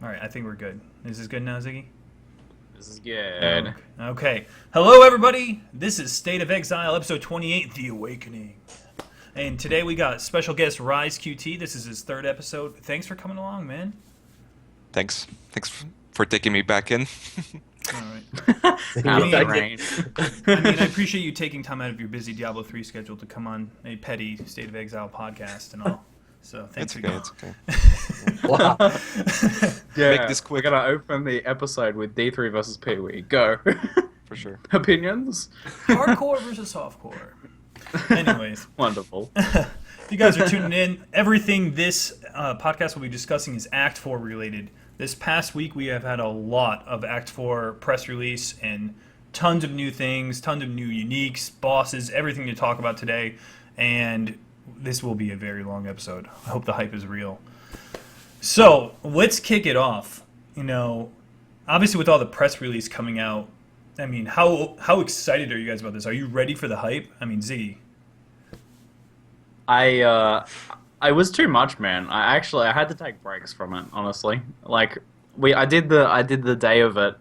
All right, I think we're good. Is this good now, Ziggy? This is good. Okay. Hello, everybody. This is State of Exile, episode 28, The Awakening. And today we got special guest RaizQT. This is his third episode. Thanks for coming along, man. Thanks for taking me back in. All right. Out of the mean, rain. I appreciate you taking time out of your busy Diablo 3 schedule to come on a petty State of Exile podcast and all. So thanks It's again. okay. Wow. Yeah, Make this quick. we're gonna open the episode with D3 versus Pee-wee. Go. For sure. Opinions? Hardcore versus softcore. Anyways. Wonderful. If you guys are tuning in, everything this podcast will be discussing is Act 4 related. This past week we have had a lot of Act 4 press release and tons of new things, tons of new uniques, bosses, everything to talk about today. And this will be a very long episode. I hope the hype is real. So, let's kick it off. You know, obviously with all the press release coming out, I mean, how excited are you guys about this? Are you ready for the hype? I mean, Ziggy. I was too much, man. I had to take breaks from it, honestly. Like I did the day of it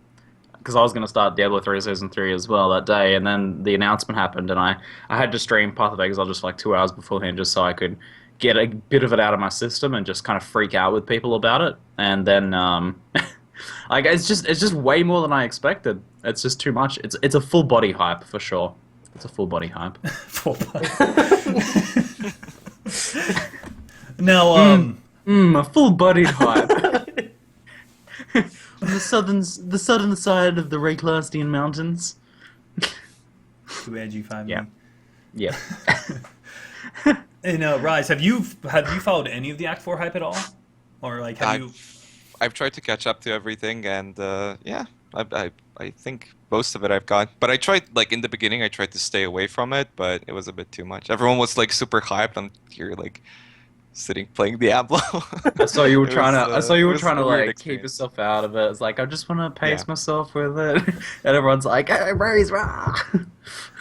because I was gonna start Diablo 3 Season 3 as well that day, and then the announcement happened, and I had to stream Path of Exile just like 2 hours beforehand, just so I could get a bit of it out of my system and just kind of freak out with people about it, and then like it's just way more than I expected. It's just too much. It's a full body hype for sure. It's a full body hype. Full body. Now, a full-bodied hype. On the southern side of the Rayclastian Mountains. too edgy 5 Yeah. Yeah. And Rise, have you followed any of the Act 4 hype at all, or like have you? I've tried to catch up to everything, and yeah, I think most of it I've got. But I tried, like in the beginning, I tried to stay away from it, but it was a bit too much. Everyone was like super hyped. I'm here like sitting playing Diablo. I saw you were trying it was to a weird like keep experience. yourself out of it. It's like I just want to pace Yeah. myself with it, and everyone's like, "Hey, Raze, rah!"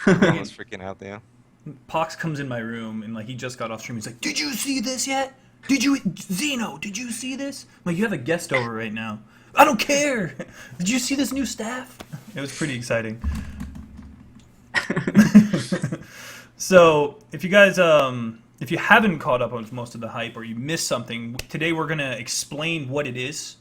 Everyone was freaking out there. Pox comes in my room and like he just got off stream. He's like, "Did you see this yet? Did you, Zeno? Did you see this?" I'm like, "You have a guest over right now." "I don't care. Did you see this new staff?" It was pretty exciting. So if you guys if you haven't caught up on most of the hype or you missed something, today we're gonna explain what it is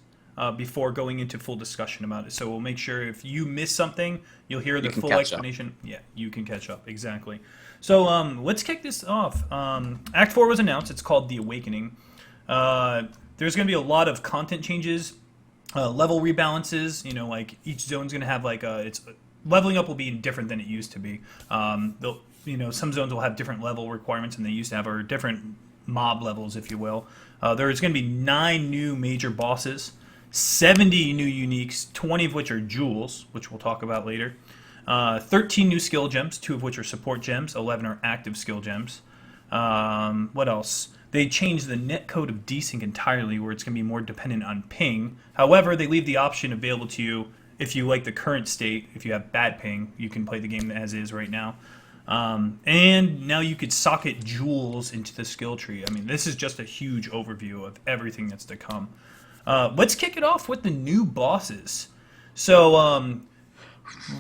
before going into full discussion about it. So we'll make sure if you miss something, you'll hear the can full catch up. explanation. Yeah, you can catch up, exactly. So let's kick this off. Act 4 was announced. It's called The Awakening. There's going to be a lot of content changes, level rebalances. You know, like each zone's going to have like it's leveling up will be different than it used to be. Some zones will have different level requirements than they used to have, or different mob levels, if you will. There's going to be 9 new major bosses, 70 new uniques, 20 of which are jewels, which we'll talk about later. 13 new skill gems, 2 of which are support gems, 11 are active skill gems. What else? They changed the netcode of desync entirely, where it's going to be more dependent on ping. However, they leave the option available to you if you like the current state. If you have bad ping, you can play the game as is right now. And now you could socket jewels into the skill tree. I mean, this is just a huge overview of everything that's to come. Let's kick it off with the new bosses. So,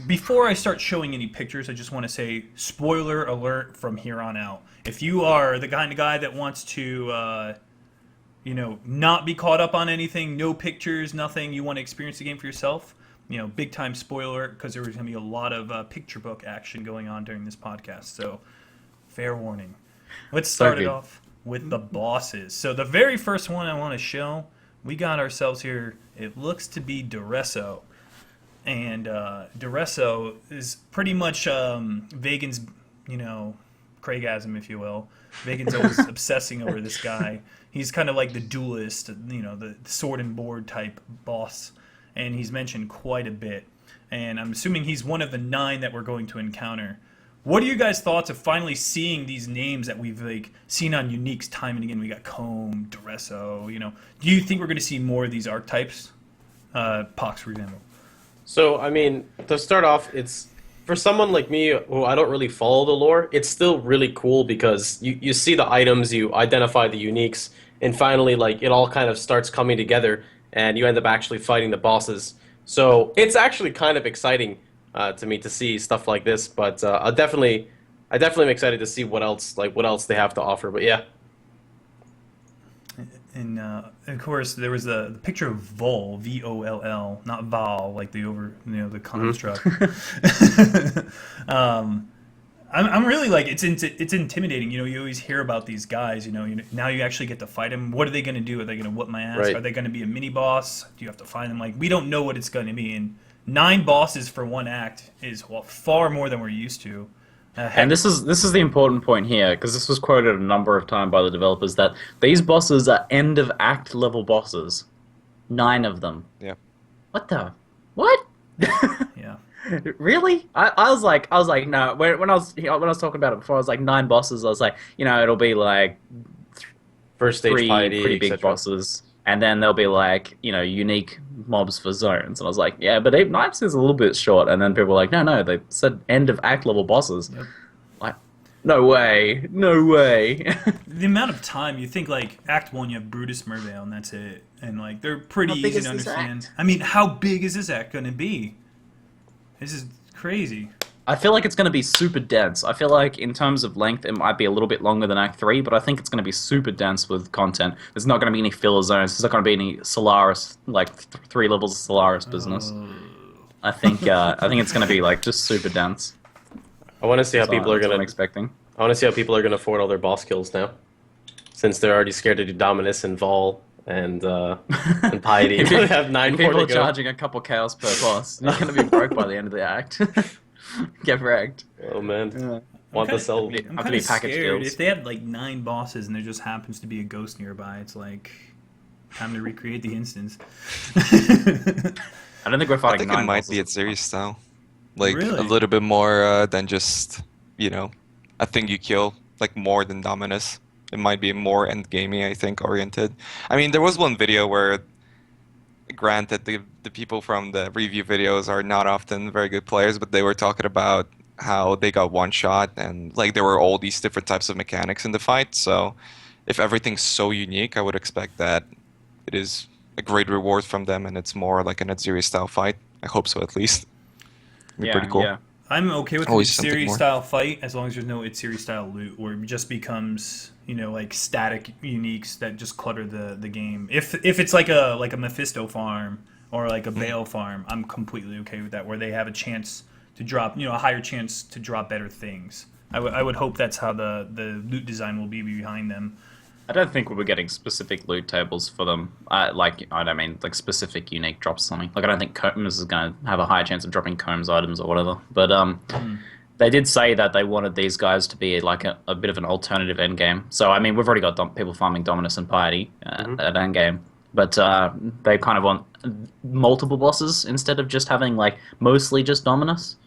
before I start showing any pictures, I just want to say, spoiler alert from here on out. If you are the kind of guy that wants to, not be caught up on anything, no pictures, nothing, you want to experience the game for yourself, big time spoiler, because there was going to be a lot of picture book action going on during this podcast. So, fair warning. Let's start it off with the bosses. So the very first one I want to show, we got ourselves here, it looks to be Duresso. And Duresso is pretty much Vagan's, Craigasm, if you will. Vagan's always obsessing over this guy. He's kind of like the duelist, the sword and board type boss. And he's mentioned quite a bit. And I'm assuming he's one of the 9 that we're going to encounter. What are you guys' thoughts of finally seeing these names that we've seen on uniques time and again? We got Comb, Duresso, Do you think we're going to see more of these archetypes? Pox, for example. So, I mean, to start off, it's for someone like me who I don't really follow the lore, it's still really cool because you see the items, you identify the uniques, and finally, like, it all kind of starts coming together. and you end up actually fighting the bosses. So it's actually kind of exciting to me to see stuff like this. But I definitely am excited to see what else they have to offer. But yeah. And of course, there was the picture of Vol, Voll, not Val, like the construct. I'm really like it's intimidating. You always hear about these guys. Now you actually get to fight them. What are they going to do? Are they going to whoop my ass? Right. Are they going to be a mini boss? Do you have to find them? Like we don't know what it's going to be. And 9 bosses for one act is far more than we're used to. And this is the important point here, because this was quoted a number of times by the developers, that these bosses are end of act level bosses. 9 of them. Yeah. What the? What? Yeah. Really? I was like no. When I was talking about it before, I was like 9 bosses. I was like, it'll be like First stage 3 piety, pretty big etc. bosses, and then there'll be like unique mobs for zones. And I was like, yeah, but 9 is a little bit short. And then people were like, no, they said end of act level bosses. Yep. Like, no way. The amount of time you think like Act 1, you have Brutus Mervale, and that's it, and like they're pretty How big easy is to this understand. act? I mean, how big is this act going to be? This is crazy. I feel like it's going to be super dense. I feel like in terms of length, it might be a little bit longer than Act 3, but I think it's going to be super dense with content. There's not going to be any filler zones. There's not going to be any Solaris, like 3 levels of Solaris business. I think it's going to be like just super dense. I want to see how So people are that's what gonna. I'm expecting. I want to see how people are gonna afford all their boss kills now, since they're already scared to do Dominus and Vol and Piety. If They have 9 more people to are go. charging a couple chaos per boss, you're going to be broke by the end of the act. Get wrecked. Oh man, Yeah. want to sell? I'm Have to kind be of package scared. deals. If they had like 9 bosses and there just happens to be a ghost nearby, it's like time to recreate the instance. I don't think we're I fighting think 9 it might bosses. be at series style, like Really? a little bit more than just a thing you kill, like more than Dominus. It might be more endgamey, I think, oriented. I mean, there was one video where, granted, the people from the review videos are not often very good players, but they were talking about how they got one shot and like there were all these different types of mechanics in the fight. So if everything's so unique, I would expect that it is a great reward from them and it's more like an Atziri style fight. I hope so, at least. It'd be pretty cool. Yeah. I'm okay with Always the something series more. style fight as long as there's no Itziri style loot where it just becomes like static uniques that just clutter the game. If it's like a Mephisto farm or like a Bale farm, I'm completely okay with that, where they have a chance to drop a higher chance to drop better things. I would hope that's how the loot design will be behind them. I don't think we'll be getting specific loot tables for them. I don't mean like specific unique drops or something. Like I don't think Combs is going to have a high chance of dropping Combs items or whatever. But they did say that they wanted these guys to be like a bit of an alternative endgame. So I mean, we've already got people farming Dominus and Piety at endgame, but they kind of want multiple bosses instead of just having like mostly just Dominus.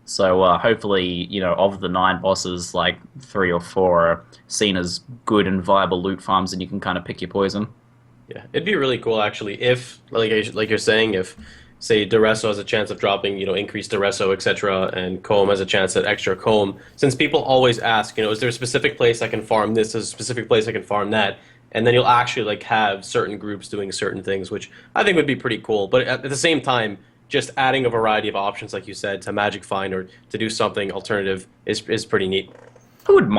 So hopefully, of the 9 bosses, like 3 or 4 are seen as good and viable loot farms, and you can kind of pick your poison. Yeah, it'd be really cool actually if, like you're saying, if say Duresso has a chance of dropping, increased Duresso, etc., and Comb has a chance at extra Comb. Since people always ask, is there a specific place I can farm this? Is there a specific place I can farm that? And then you'll actually like have certain groups doing certain things, which I think would be pretty cool. But at the same time, just adding a variety of options, like you said, to Magic Find or to do something alternative is pretty neat. I wouldn't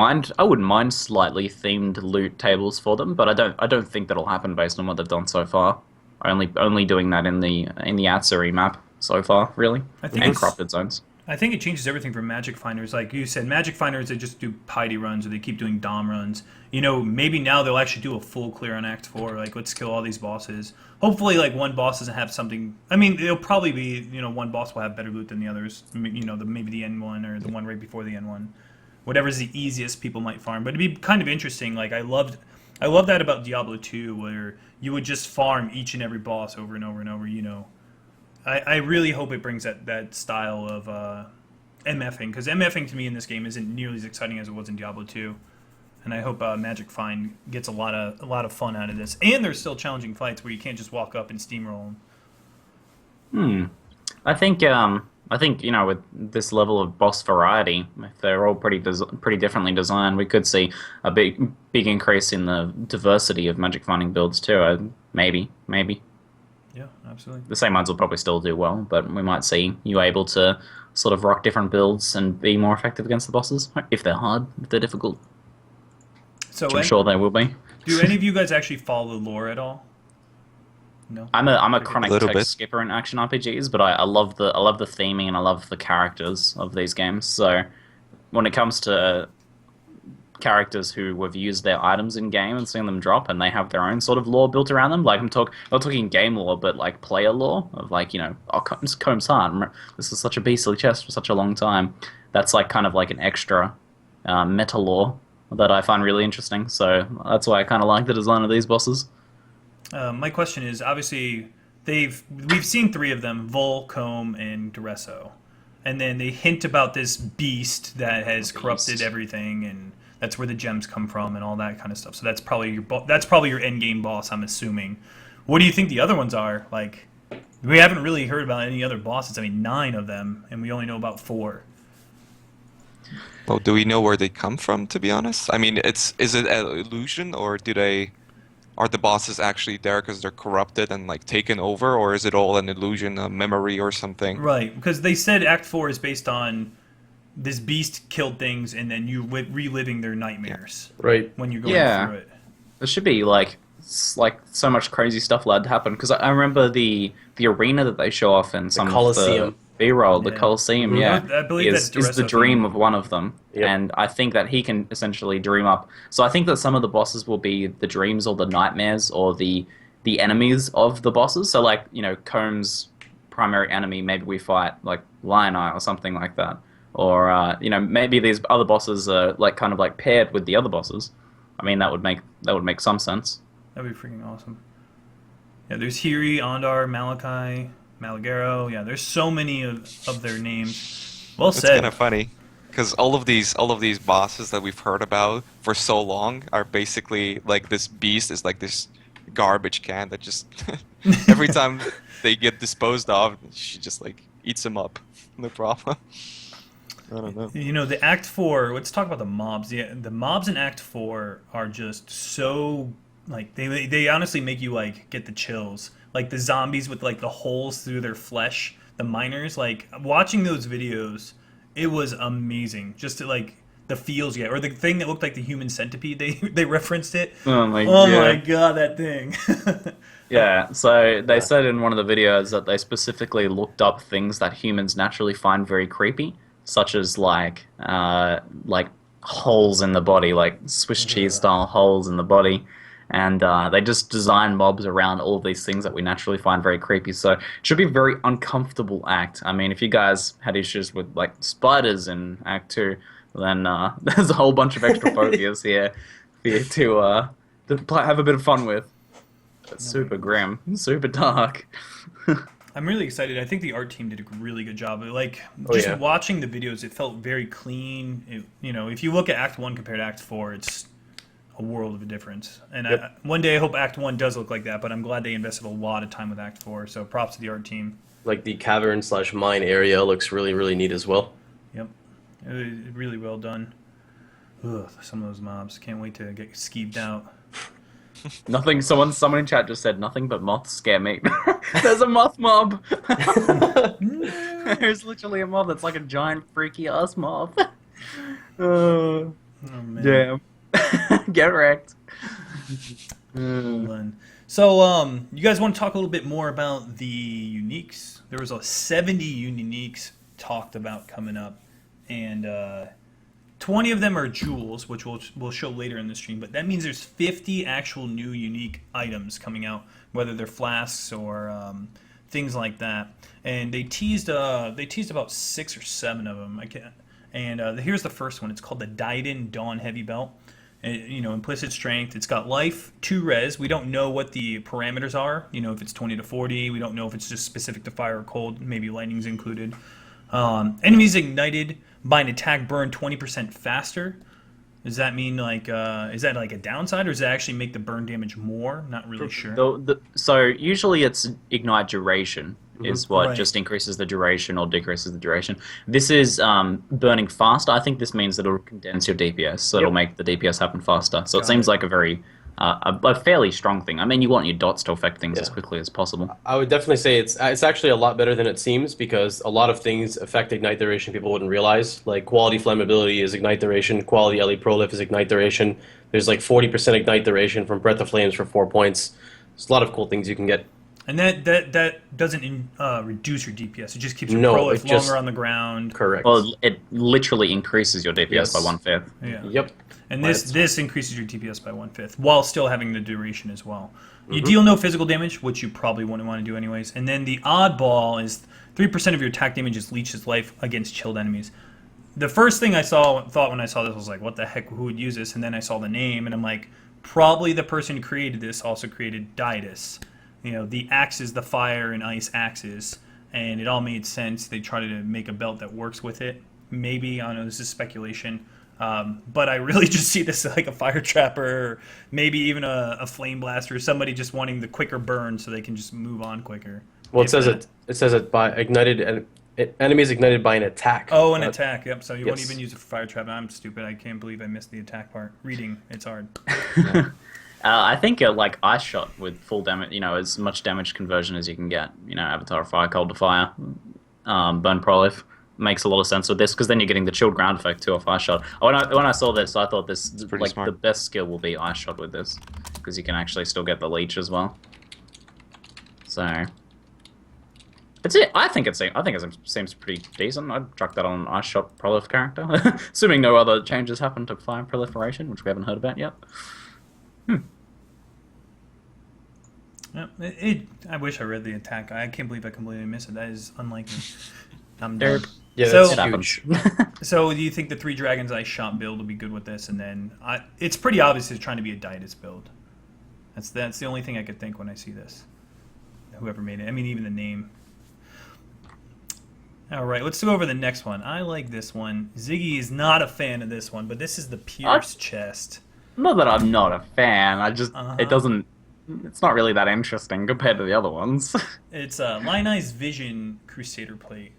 mind slightly themed loot tables for them, but I don't think that'll happen based on what they've done so far. Only doing that in the Atziri map so far, really, I think and it's- corrupted zones. I think it changes everything for Magic Finders. Like you said, Magic Finders, they just do Piety runs or they keep doing Dom runs. Maybe now they'll actually do a full clear on Act 4. Like, let's kill all these bosses. Hopefully, like, one boss doesn't have something... I mean, it'll probably be, one boss will have better loot than the others. Maybe the N1 or the one right before the N1. Whatever's the easiest people might farm. But it'd be kind of interesting. Like, I love that about Diablo 2, where you would just farm each and every boss over and over and over, I really hope it brings that style of MFing, because MFing to me in this game isn't nearly as exciting as it was in Diablo 2, and I hope Magic Find gets a lot of fun out of this. And there's still challenging fights where you can't just walk up and steamroll them. I think with this level of boss variety, if they're all pretty differently designed, we could see a big increase in the diversity of Magic Finding builds too. Maybe. Yeah, absolutely. The same ones will probably still do well, but we might see you able to sort of rock different builds and be more effective against the bosses if they're hard, if they're difficult. So Which I'm sure they will be. do any of you guys actually follow the lore at all? No. I'm a chronic little text bit. skipper in action RPGs, but I love the theming and I love the characters of these games. So when it comes to characters who have used their items in game and seen them drop, and they have their own sort of lore built around them, like not talking game lore, but like player lore of like, you know, oh, Combs hard. This is such a beastly chest for such a long time. That's like kind of like an extra meta lore that I find really interesting. So that's why I kind of like the design of these bosses. My question is, obviously, we've seen 3 of them, Vol, Comb, and Duresso. And then they hint about this beast that has corrupted everything, and that's where the gems come from and all that kind of stuff. So that's probably your end game boss, I'm assuming. What do you think the other ones are? Like, we haven't really heard about any other bosses. I mean, 9 of them, and we only know about 4. Well, do we know where they come from, to be honest? I mean, is it an illusion, or are the bosses actually there because they're corrupted and like taken over, or is it all an illusion, a memory or something? Right, because they said Act 4 is based on this beast killed things and then you reliving their nightmares Right. when you're going through it. There should be like so much crazy stuff allowed to happen, because I remember the arena that they show off in some Colosseum. of the B-roll, the Yeah. Colosseum, Mhm. yeah, I believe is that's the Duresso dream theme. of one of them, Yep. and I think that he can essentially dream up. So I think that some of the bosses will be the dreams or the nightmares or the enemies of the bosses. So like, you know, Combs' primary enemy, maybe we fight like Lion Eye or something like that, or you know, maybe these other bosses are like kind of like paired with the other bosses. I mean, that would make some sense. That'd be freaking awesome. Yeah, there's Hiri, Ondar, Malachi, Malagaro. Yeah, there's so many of their names. Well It's said. kind of funny because all of these bosses that we've heard about for so long are basically like this beast is like this garbage can that just every time they get disposed of, she just like eats them up. No problem. I don't know. You know, the Act 4, let's talk about the mobs. The mobs in Act 4 are just so, like, they honestly make you, like, get the chills. Like, the zombies with, like, the holes through their flesh, the miners, like, watching those videos, it was amazing. Just to, like, the feels you get. Or the thing that looked like the human centipede, they referenced it. Oh my My god, that thing. Yeah, so they said in one of the videos that they specifically looked up things that humans naturally find very creepy, such as like holes in the body, like Swiss cheese style holes in the body, and they just design mobs around all of these things that we naturally find very creepy. So it should be a very uncomfortable act. I mean, if you guys had issues with like spiders in Act 2, then there's a whole bunch of extra phobias here for you to have a bit of fun with. It's super grim, super dark. I'm really excited. I think the art team did a really good job. Like, Oh, just yeah. watching the videos, it felt very clean. You know, if you look at Act 1 compared to Act 4, it's a world of a difference. And Yep. one day I hope Act 1 does look like that, but I'm glad they invested a lot of time with Act 4, so props to the art team. Like the cavern/mine area looks really, really neat as well. Yep. Really well done. Ugh, some of those mobs. Can't wait to get skeeved out. Nothing. Someone in chat just said nothing but moths scare me. There's a moth mob. There's literally a mob that's like a giant freaky ass mob. Oh, man. Damn. Get wrecked. Hold on. So, you guys want to talk a little bit more about the uniques? There was 70 uniques talked about coming up, and 20 of them are jewels, which we'll show later in the stream. But that means there's 50 actual new unique items coming out, whether they're flasks or things like that. And they teased about 6 or 7 of them. And here's the first one. It's called the Daiden Dawn Heavy Belt. You know, implicit strength. It's got life, 2 res. We don't know what the parameters are. You know, if it's 20 to 40. We don't know if it's just specific to fire or cold. Maybe lightning's included. Enemies ignited by an attack burn 20% faster. Does that mean like is that like a downside, or does it actually make the burn damage more? Not really sure. So usually it's ignite duration is what Right. just increases the duration or decreases the duration. This is burning faster. I think this means that it'll condense your DPS, so it'll make the DPS happen faster. So it Got seems it. like a very a fairly strong thing. I mean, you want your dots to affect things as Yeah. quickly as possible. I would definitely say it's actually a lot better than it seems because a lot of things affect ignite duration people wouldn't realize. Like quality flammability is ignite duration, quality LE prolif is ignite duration. There's like 40% ignite duration from Breath of Flames for 4 points. There's a lot of cool things you can get. And that doesn't reduce your DPS. It just keeps your No, prolif it just- longer on the ground. Correct. Well, it literally increases your DPS Yes. by 1/5. Yeah. Yep. And Right. this increases your DPS by 1/5 while still having the duration as well. You deal no physical damage, which you probably wouldn't want to do anyways. And then the oddball is 3% of your attack damage is leeches life against chilled enemies. The first thing I thought when I saw this was like, what the heck, who would use this? And then I saw the name, and I'm like, probably the person who created this also created Didus. You know, the axes, the fire and ice axes, and it all made sense. They tried to make a belt that works with it. Maybe, I don't know, this is speculation. But I really just see this like a fire trapper, or maybe even a flame blaster, somebody just wanting the quicker burn so they can just move on quicker. Well, it If says that- it says it by ignited and enemies ignited by an attack. Oh, an attack. Yep. So you won't yes. even use it for fire trap. I'm stupid. I can't believe I missed the attack part. Reading, it's hard. I think like Ice Shot with full damage, you know, as much damage conversion as you can get. You know, Avatar of Fire, Cold to Fire, Burn Prolif makes a lot of sense with this because then you're getting the chilled ground effect too off Ice Shot. When I saw this, I thought this pretty like smart. the best skill will be Ice Shot with this because you can actually still get the leech as well. So it's it. I think it seems pretty decent. I'd chuck that on an Ice Shot Prolif character, assuming no other changes happen to Fire Proliferation, which we haven't heard about yet. Yep. I wish I read the attack. I can't believe I completely missed it. That is unlike me. I'm Derp. done. Yeah, So- that's It huge. happens. So do you think the 3 Dragons Ice Shot build will be good with this? And then it's pretty obvious it's trying to be a Didus build. That's the only thing I could think when I see this. Whoever made it. I mean, even the name. All right, let's go over the next one. I like this one. Ziggy is not a fan of this one, but this is the Pierce chest. Not that I'm not a fan. I just Uh-huh. it doesn't. It's not really that interesting compared to the other ones. It's a Lionized Vision Crusader plate.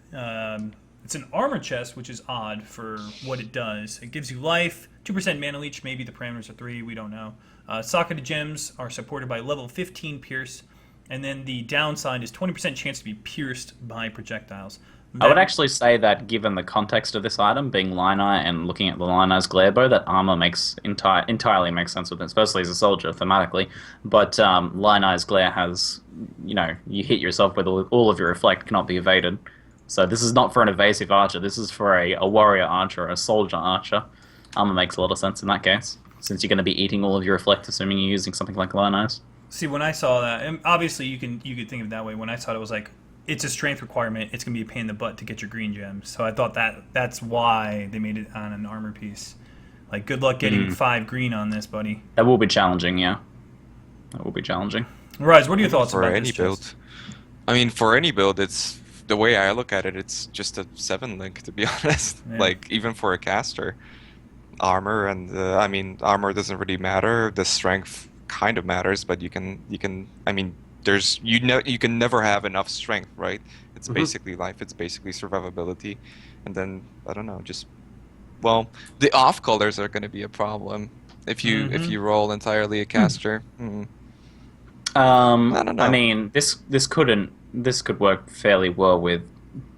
It's an armor chest, which is odd for what it does. It gives you life, 2% mana leech, maybe the parameters are 3, we don't know. Socketed gems are supported by level 15 pierce, and then the downside is 20% chance to be pierced by projectiles. I would actually say that given the context of this item, being Lioneye and looking at the Lionized Glare Bow, that armor makes entirely makes sense with this, especially as a soldier, thematically. But Lionized Glare has, you know, you hit yourself with all of your reflect cannot be evaded. So this is not for an evasive archer, this is for a warrior archer, a soldier archer. Armor makes a lot of sense in that case, since you're going to be eating all of your reflect, assuming you're using something like Lionized. See, when I saw that, and obviously you could think of it that way. When I saw it, it was like, it's a strength requirement. It's going to be a pain in the butt to get your green gems. So I thought that's why they made it on an armor piece. Like, good luck getting 5 green on this, buddy. That will be challenging, yeah. That will be challenging. Rise, what are your thoughts For about any this build. chest? I mean, for any build, it's the way I look at it. It's just a 7 link, to be honest. Yeah. Like even for a caster, armor and I mean, armor doesn't really matter. The strength kind of matters, but you can. I mean, there's you can never have enough strength, right? It's basically life. It's basically survivability, and then I don't know, just well, the off colors are going to be a problem if you roll entirely a caster. I don't know. I mean, this could work fairly well with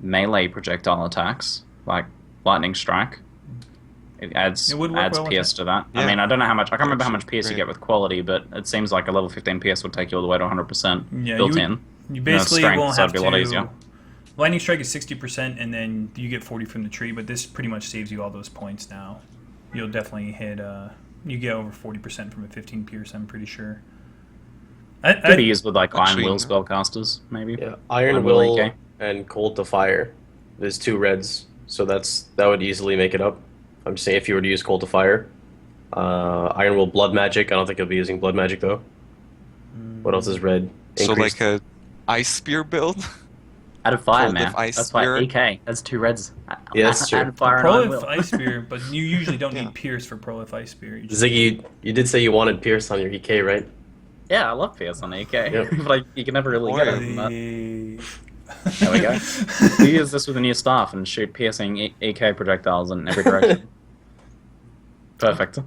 melee projectile attacks, like lightning strike. It adds It would work well with PS it. to that. Yeah. I mean, I don't know how much. I can't remember how much Actually, PS you great. get with quality, but it seems like a level 15 PS would take you all the way to 100% Yeah, built you in. You basically strength, won't so have it'd be a lot easier. to. Lightning strike is 60%, and then you get 40 from the tree. But this pretty much saves you all those points now. You'll definitely hit. You get over 40% from a 15 pierce. I'm pretty sure. Could be used with like Actually, Iron Will no. spellcasters, maybe. Yeah, Iron Iron Will Will AK. and Cold to Fire. There's 2 reds, so that would easily make it up. I'm just saying if you were to use Cold to Fire. Iron Will Blood Magic. I don't think you'll be using Blood Magic though. What else is red? So Increased- like a ice spear build. Added fire, Cold man. if Ice That's why Spirit. EK. That's 2 reds. Yeah, that's true. Added fire and Iron Prolif Will. Ice Spear, but you usually don't Yeah. need Pierce for Prolif Ice Spear. You just- Ziggy, you did say you wanted Pierce on your EK, right? Yeah, I love PS on EK, Yep. but you can never really get it from that. There we go. We use this with a new staff and shoot piercing EK projectiles in every direction. Perfect.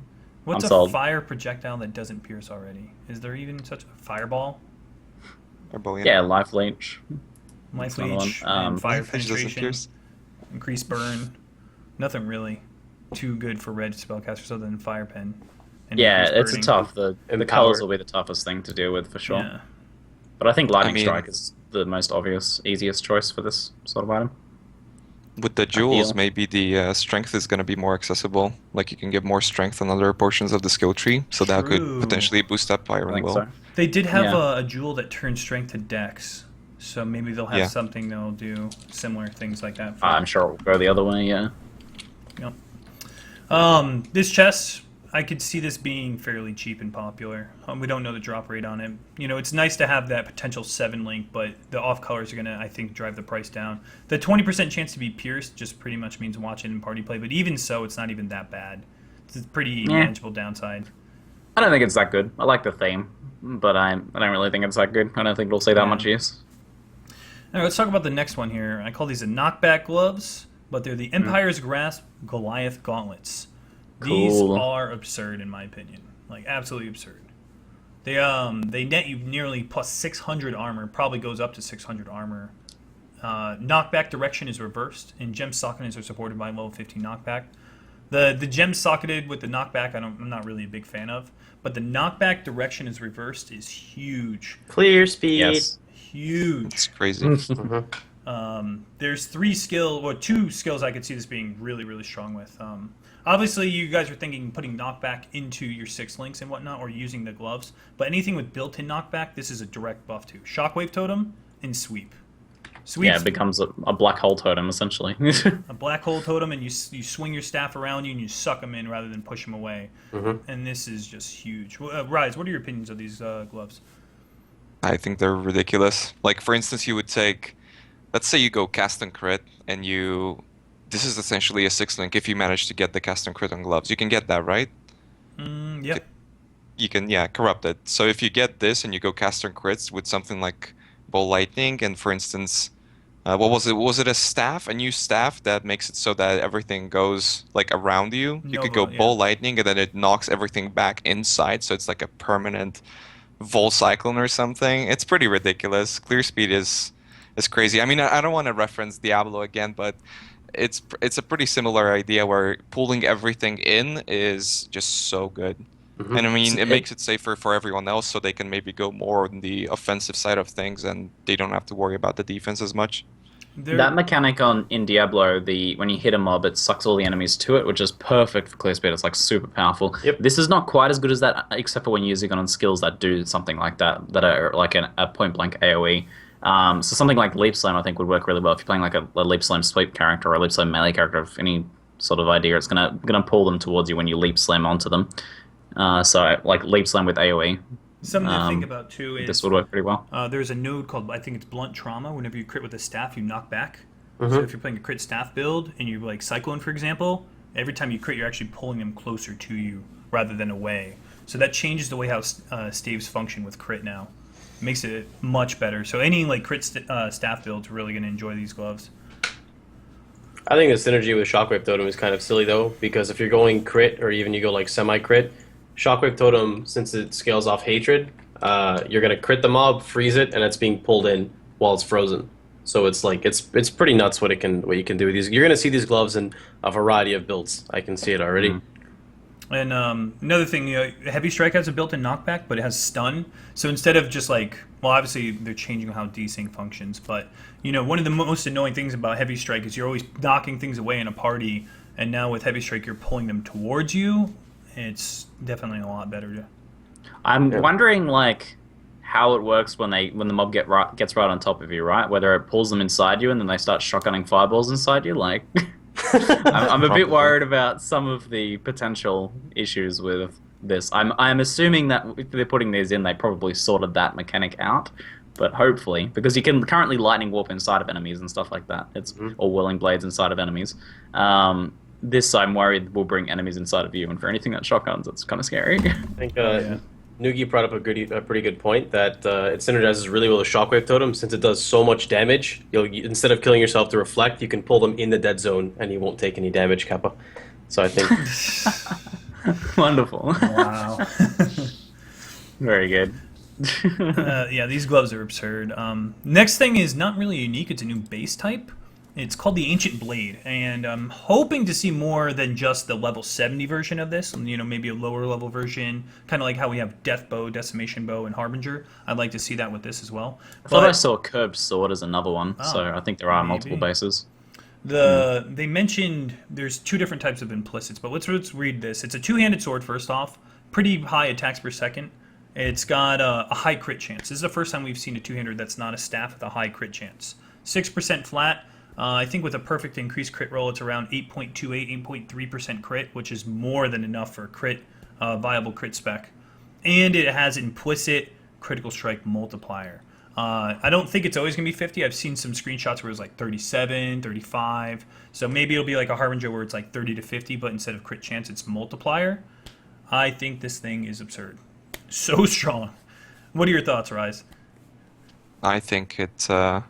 What's I'm a sold. fire projectile that doesn't pierce already? Is there even such a fireball? Or Boyan. Yeah, life leech. Life That's another one. leech and fire Life Leech doesn't penetration, pierce. increased burn. Nothing really too good for red spellcasters other than fire pen. And Yeah, increased it's a burning. tough. The And colors power. will be the toughest thing to deal with for sure. Yeah. But I think lightning mean- strike is the most obvious, easiest choice for this sort of item. With the jewels, Ideal. maybe the strength is going to be more accessible. Like you can get more strength on other portions of the skill tree, so that True. could potentially boost up I Iron think Will. so. They did have Yeah. a jewel that turns strength to dex, so maybe they'll have Yeah. something that'll do similar things like that. For I'm sure it will go the other way. Yeah. Yep. This chest, I could see this being fairly cheap and popular. We don't know the drop rate on it. You know, it's nice to have that potential 7 link, but the off colors are going to, I think, drive the price down. The 20% chance to be pierced just pretty much means watch it in party play, but even so, it's not even that bad. It's a pretty manageable downside. I don't think it's that good. I like the theme, but I don't really think it's that good. I don't think we'll see that Yeah. much use. All right, let's talk about the next one here. I call these the knockback gloves, but they're the Empire's Grasp Goliath gauntlets. These Cool. are absurd in my opinion, like absolutely absurd. They net you nearly plus 600 armor, probably goes up to 600 armor. Knockback direction is reversed, and gem sockets are supported by level 15 knockback. The gem socketed with the knockback, I'm not really a big fan of, but the knockback direction is reversed is huge, Clear speed. Yes. huge. It's crazy. There's 2 skills I could see this being really, really strong with. Obviously, you guys are thinking putting knockback into your 6 links and whatnot, or using the gloves. But anything with built-in knockback, this is a direct buff to. Shockwave Totem and Sweep. Sweep, Yeah, it becomes a black hole totem essentially. a black hole totem, and you swing your staff around you and you suck them in rather than push them away. And this is just huge. Rise, what are your opinions of these gloves? I think they're ridiculous. Like, for instance, you would take, let's say you go cast and crit, and this is essentially a 6 link if you manage to get the cast and crit on gloves. You can get that, right? Yep. You can, yeah, corrupt it. So if you get this and you go cast and crits with something like Bolt Lightning, and for instance, what was it? Was it a staff? A new staff that makes it so that everything goes like around you? You could go Nova, yeah. Bolt Lightning, and then it knocks everything back inside, so it's like a permanent Vol Cyclone or something. It's pretty ridiculous. Clear speed is crazy. I mean, I don't want to reference Diablo again, but it's a pretty similar idea where pulling everything in is just so good. And I mean, it makes it safer for everyone else, so they can maybe go more on the offensive side of things, and they don't have to worry about the defense as much. That mechanic in Diablo, when you hit a mob, it sucks all the enemies to it, which is perfect for clear speed. It's like super powerful. Yep. This is not quite as good as that, except for when using it on skills that do something like that are like a point blank AOE. So something like Leap Slam, I think, would work really well if you're playing like a Leap Slam sweep character or a Leap Slam melee character of any sort of idea. It's gonna pull them towards you when you Leap Slam onto them. So like Leap Slam with AOE. Something to think about too is This would work pretty well. there's a node called, I think it's Blunt Trauma. Whenever you crit with a staff, you knock back. So if you're playing a crit staff build and you like Cyclone, for example, every time you crit, you're actually pulling them closer to you rather than away. So that changes the way how staves function with crit now. Makes it much better. So any like crit staff builds are really going to enjoy these gloves. I think the synergy with Shockwave Totem is kind of silly though, because if you're going crit or even you go like semi-crit, Shockwave Totem, since it scales off hatred, you're gonna crit the mob, freeze it, and it's being pulled in while it's frozen. So it's like it's pretty nuts what you can do with these. You're gonna see these gloves in a variety of builds. I can see it already. And another thing, Heavy Strike has a built-in knockback, but it has stun. So instead of just like, well, obviously they're changing how desync functions, but one of the most annoying things about Heavy Strike is you're always knocking things away in a party, and now with Heavy Strike you're pulling them towards you. It's definitely a lot better. I'm wondering like how it works when the mob gets right on top of you, right? Whether it pulls them inside you and then they start shotgunning fireballs inside you, like. I'm a bit worried about some of the potential issues with this. I'm assuming that if they're putting these in, they probably sorted that mechanic out. But hopefully, because you can currently lightning warp inside of enemies and stuff like that. It's or whirling blades inside of enemies. This I'm worried will bring enemies inside of you, and for anything that shotguns, it's kind of scary. I think Noogie brought up a pretty good point that it synergizes really well with Shockwave Totem since it does so much damage. Instead of killing yourself to reflect, you can pull them in the dead zone and you won't take any damage, Kappa. So I think Wonderful. Wow. Very good. Yeah, these gloves are absurd. Next thing is not really unique. It's a new base type. It's called the Ancient Blade, and I'm hoping to see more than just the level 70 version of this. You know, maybe a lower level version, kind of like how we have Death Bow, Decimation Bow, and Harbinger. I'd like to see that with this as well. I thought I saw a curved sword as another one, Oh, so I think there are multiple maybe. bases. They mentioned there's two different types of implicits, but let's read this. It's a two-handed sword. First off, pretty high attacks per second. It's got a high crit chance. This is the first time we've seen a two-hander that's not a staff with a high crit chance. 6% flat. I think with a perfect increased crit roll, it's around 8.28, 8.3% crit, which is more than enough for a crit, viable crit spec. And it has implicit critical strike multiplier. I don't think it's always going to be 50. I've seen some screenshots where it's like 37, 35. So maybe it'll be like a Harbinger where it's like 30 to 50, but instead of crit chance, it's multiplier. I think this thing is absurd. So strong. What are your thoughts, Rise? I think it's gonna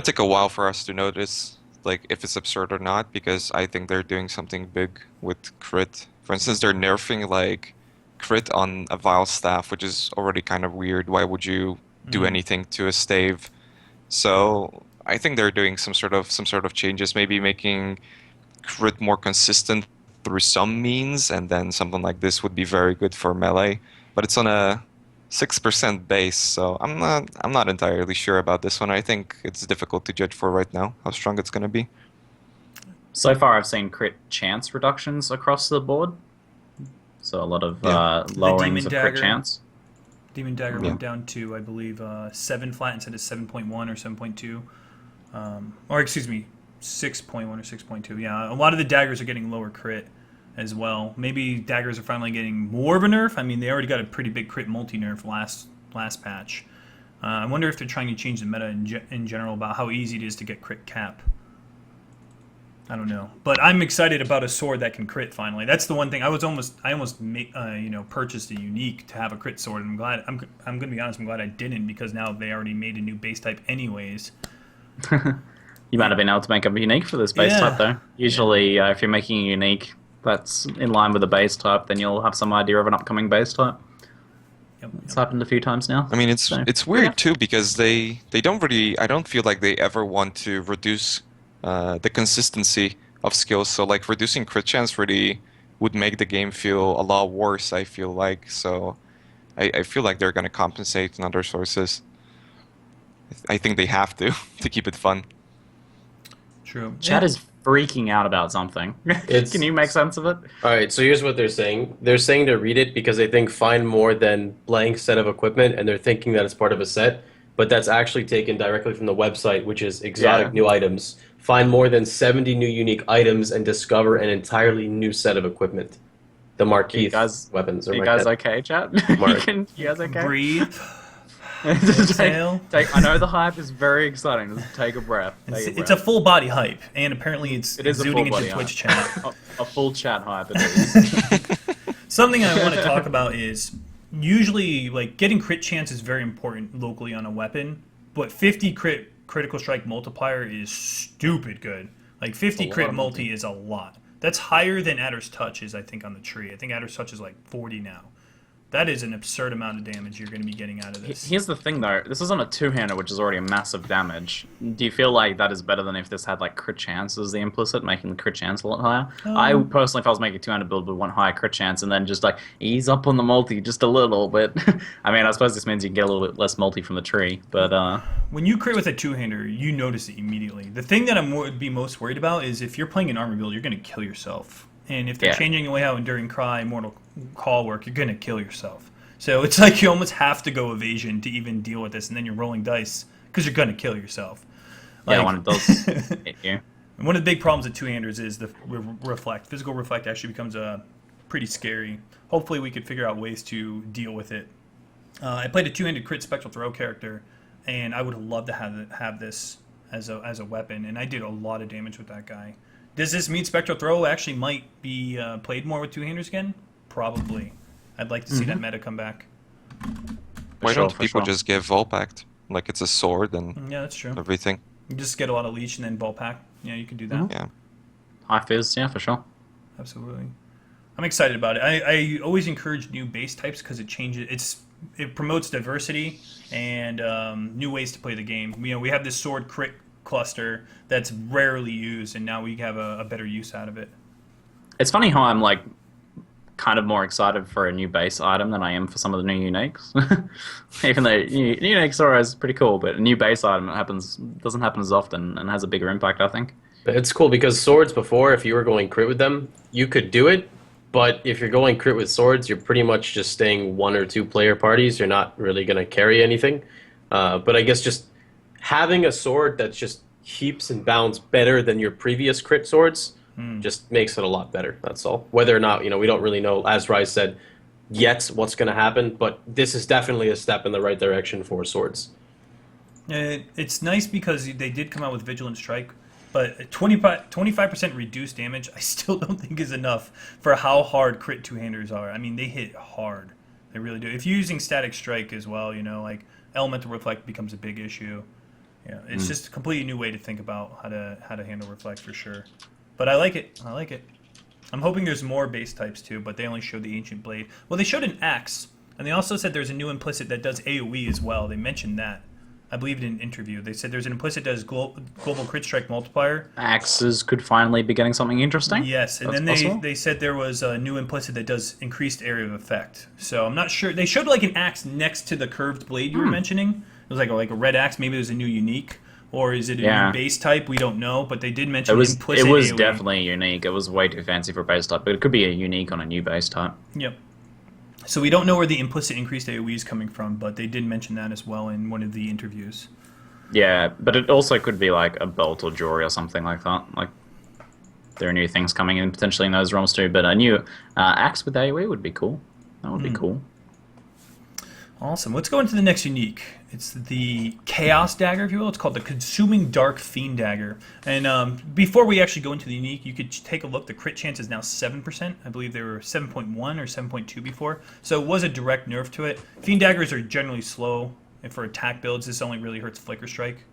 take a while for us to notice like if it's absurd or not, because I think they're doing something big with crit. For instance, they're nerfing like crit on a Vile Staff, which is already kind of weird. Why would you do anything to a stave? So I think they're doing some sort of changes, maybe making crit more consistent through some means, and then something like this would be very good for melee. But it's on a 6% base, so I'm not entirely sure about this one. I think it's difficult to judge for right now how strong it's going to be. So far, I've seen crit chance reductions across the board. So a lot of lowerings of crit chance. Demon Dagger went down to, I believe, 7 flat instead of 7.1 or 7.2. Or excuse me, 6.1 or 6.2. Yeah, a lot of the daggers are getting lower crit as well. Maybe daggers are finally getting more of a nerf. I mean, they already got a pretty big crit multi-nerf last patch. I wonder if they're trying to change the meta in general about how easy it is to get crit cap. I don't know, but I'm excited about a sword that can crit finally. That's the one thing I almost purchased a unique to have a crit sword. And I'm glad. I'm gonna be honest. I'm glad I didn't, because now they already made a new base type anyways. You might have been able to make a unique for this base type though. Usually, if you're making a unique that's in line with the base type, then you'll have some idea of an upcoming base type. It's happened a few times now. I mean, it's weird too, because they don't really. I don't feel like they ever want to reduce the consistency of skills. So like reducing crit chance really would make the game feel a lot worse, I feel like. So I feel like they're going to compensate in other sources. I think they have to keep it fun. True. Chat is freaking out about something. Can you make sense of it? All right, so here's what they're saying. They're saying to read it because they think find more than blank set of equipment, and they're thinking that it's part of a set, but that's actually taken directly from the website, which is exotic new items. Find more than 70 new unique items and discover an entirely new set of equipment. The Marquise weapons. Are you guys okay, chat? You guys okay? Breathe. I know the hype is very exciting. Just take a breath. It's a full body hype, and apparently it's exuding into Twitch chat. A full chat hype. It is. Something I want to talk about is usually like getting crit chance is very important locally on a weapon, but 50 critical strike multiplier is stupid good. Like 50 crit multi is a lot. That's higher than Adder's Touch is, I think, on the tree. I think Adder's Touch is like 40 now. That is an absurd amount of damage you're going to be getting out of this. Here's the thing, though. This is on a two-hander, which is already a massive damage. Do you feel like that is better than if this had, like, crit chance as the implicit, making the crit chance a lot higher? I personally, if I was making a two-hander build, would want higher crit chance and then just, like, ease up on the multi just a little bit. I mean, I suppose this means you can get a little bit less multi from the tree, but... When you crit with a two-hander, you notice it immediately. The thing that would be most worried about is if you're playing an armor build, you're going to kill yourself. And if they're changing the way how Enduring Cry, Mortal Call work, you're going to kill yourself. So it's like you almost have to go evasion to even deal with this, and then you're rolling dice because you're going to kill yourself. Like, when it does hit you. And one of the big problems with two-handers is the reflect. Physical reflect actually becomes pretty scary. Hopefully we could figure out ways to deal with it. I played a two-handed crit spectral throw character, and I would love to have this as a weapon, and I did a lot of damage with that guy. Does this mean spectral throw actually might be played more with two-handers again? Probably. I'd like to see that meta come back. Why don't people just give Volpact? Like it's a sword and that's true. Everything. You just get a lot of leech and then Volpact. Yeah, you can do that. Yeah. High fizz, yeah, for sure. Absolutely. I'm excited about it. I always encourage new base types because it changes. It promotes diversity and new ways to play the game. You know, we have this sword crit cluster that's rarely used, and now we have a better use out of it. It's funny how I'm like kind of more excited for a new base item than I am for some of the new uniques. Even though uniques are always pretty cool, but a new base item doesn't happen as often and has a bigger impact, I think. But it's cool because swords before, if you were going crit with them, you could do it. But if you're going crit with swords, you're pretty much just staying 1 or 2 player parties. You're not really going to carry anything. But I guess just having a sword that just heaps and bounds better than your previous crit swords just makes it a lot better. That's all. Whether or not, we don't really know, as Raiz said, yet what's going to happen. But this is definitely a step in the right direction for swords. It's nice because they did come out with Vigilant Strike, but 25% reduced damage I still don't think is enough for how hard crit two-handers are. I mean, they hit hard. They really do. If you're using Static Strike as well, like Elemental Reflect becomes a big issue. Yeah, it's just a completely new way to think about how to handle Reflect for sure. But I like it. I like it. I'm hoping there's more base types too, but they only showed the Ancient Blade. Well, they showed an Axe, and they also said there's a new implicit that does AoE as well. They mentioned that. I believe in an interview. They said there's an implicit that does global crit strike multiplier. Axes could finally be getting something interesting. Yes, and That's then they said there was a new implicit that does increased area of effect. So I'm not sure. They showed like an axe next to the curved blade you were mentioning. It was like a red axe. Maybe it was a new unique. Or is it a new base type? We don't know, but they did mention implicit It was AoE. definitely unique. It was way too fancy for a base type, but it could be a unique on a new base type. Yep. So we don't know where the implicit increased AoE is coming from, but they did mention that as well in one of the interviews. Yeah, but it also could be like a bolt or jewelry or something like that. Like there are new things coming in potentially in those realms too. But a new axe with AoE would be cool. That would be cool. Awesome. Let's go into the next unique. It's the Chaos Dagger, if you will. It's called the Consuming Dark Fiend Dagger. And before we actually go into the unique, you could take a look. The crit chance is now 7%. I believe they were 7.1 or 7.2 before. So it was a direct nerf to it. Fiend Daggers are generally slow. And for attack builds, this only really hurts Flicker Strike.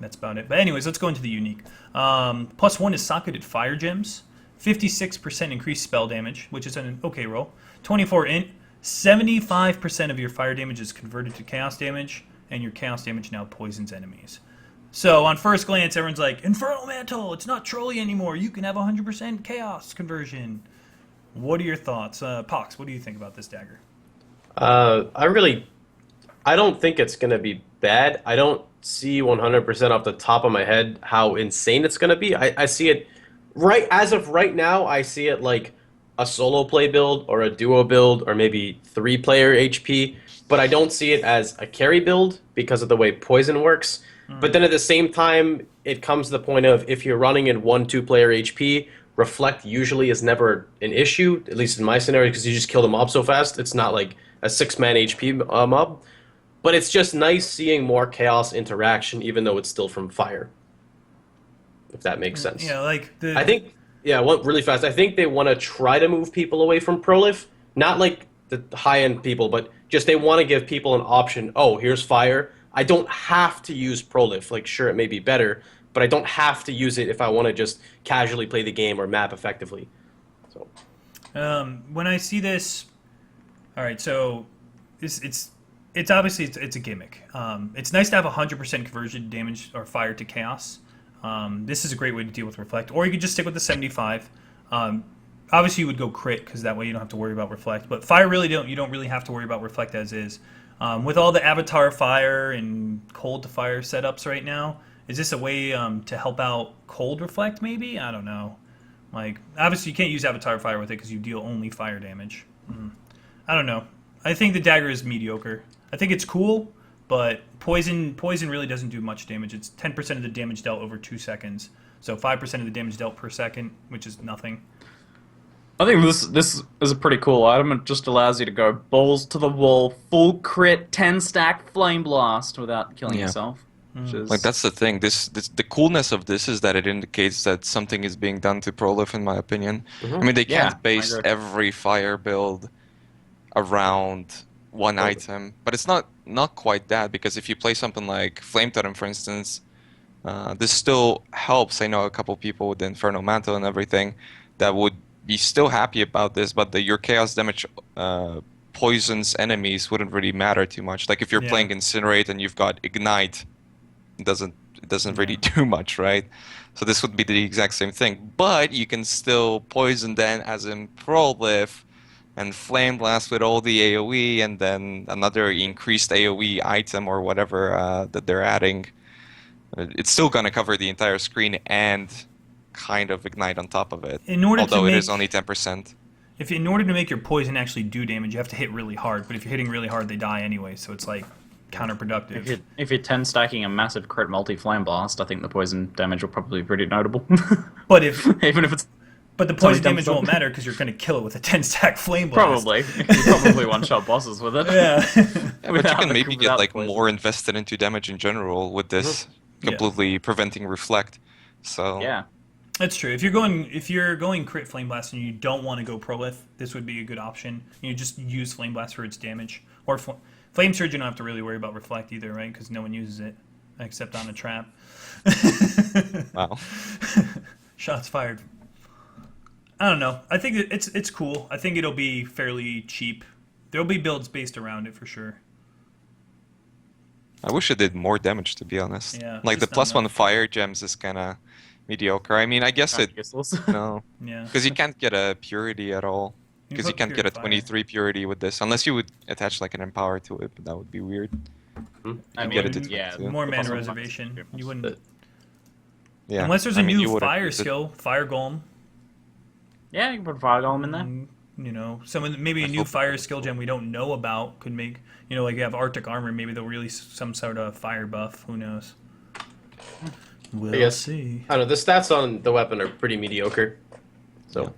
That's about it. But anyways, let's go into the unique. +1 is Socketed Fire Gems. 56% increased spell damage, which is an okay roll. 24 int. 75% of your fire damage is converted to chaos damage, and your chaos damage now poisons enemies. So on first glance, everyone's like, Infernal Mantle, it's not trolly anymore. You can have 100% chaos conversion. What are your thoughts? Pox, what do you think about this dagger? I don't think it's going to be bad. I don't see 100% off the top of my head how insane it's going to be. I see it, as of right now, I see it like a solo play build or a duo build or maybe 3-player HP, but I don't see it as a carry build because of the way poison works. But then at the same time, it comes to the point of if you're running in 1-2-player HP, Reflect usually is never an issue, at least in my scenario, because you just kill the mob so fast. It's not like a 6-man HP mob. But it's just nice seeing more chaos interaction, even though it's still from fire. If that makes sense. Yeah, I think... Yeah, really fast. I think they want to try to move people away from Prolif. Not like the high-end people, but just they want to give people an option. Oh, here's fire. I don't have to use Prolif. Like, sure, it may be better, but I don't have to use it if I want to just casually play the game or map effectively. So, when I see this... All right, so it's obviously it's a gimmick. It's nice to have 100% conversion damage or fire to chaos. This is a great way to deal with Reflect, or you could just stick with the 75. Obviously, you would go crit because that way you don't have to worry about Reflect. But fire you don't really have to worry about Reflect as is. With all the Avatar Fire and Cold to Fire setups right now, is this a way to help out Cold Reflect? Maybe, I don't know. Like obviously you can't use Avatar Fire with it because you deal only fire damage. I don't know. I think the dagger is mediocre. I think it's cool. But poison really doesn't do much damage. It's 10% of the damage dealt over 2 seconds. So 5% of the damage dealt per second, which is nothing. I think this is a pretty cool item. It just allows you to go balls to the wall, full crit, 10-stack flame blast without killing yourself. Like that's the thing. The coolness of this is that it indicates that something is being done to Prolif, in my opinion. I mean, they can't base every fire build around one item, but it's not quite that, because if you play something like Flame Totem, for instance, this still helps. I know a couple people with the Infernal Mantle and everything that would be still happy about this, but your chaos damage poisons enemies wouldn't really matter too much. Like if you're Yeah. playing Incinerate and you've got Ignite, it doesn't really do much, right? So this would be the exact same thing. But you can still poison then as in Prolif and Flame Blast with all the AoE and then another increased AoE item or whatever that they're adding. It's still going to cover the entire screen and kind of Ignite on top of it. Although it is only 10%. In order to make your poison actually do damage, you have to hit really hard. But if you're hitting really hard, they die anyway. So it's like counterproductive. If you're 10 stacking a massive crit multi-flame blast, I think the poison damage will probably be pretty notable. But if Even if it's But the poison damage won't matter because you're going to kill it with a 10-stack flame blast. probably. You probably one-shot bosses with it. Yeah. Yeah, but you Without can the- maybe get without like poison. more invested into damage in general with this completely preventing reflect. So Yeah. That's true. If you're going crit flame blast and you don't want to go prolith, this would be a good option. You just use flame blast for its damage, or flame surge. You don't have to really worry about reflect either, right? Because no one uses it except on a trap. wow. Shots fired. I don't know. I think it's cool. I think it'll be fairly cheap. There'll be builds based around it for sure. I wish it did more damage, to be honest. Yeah, like the just not +1 enough. fire gems is kind of mediocre. I mean, I guess it Useless. no, Yeah. because you can't get a purity at all. Because you put can't get a purifier. 23 purity with this, unless you would attach like an empower to it, but that would be weird. I You get mean, it to yeah, 22. More the mana puzzle reservation. ones. You wouldn't. Yeah. Unless there's I a mean, you new would've fire used it. skill, fire golem. Yeah, you can put Fire Golem in there. You know, maybe a new fire skill gem we don't know about could make, like you have Arctic armor. Maybe they'll release some sort of fire buff. Who knows? We'll guess. see. I don't know. The stats on the weapon are pretty mediocre. So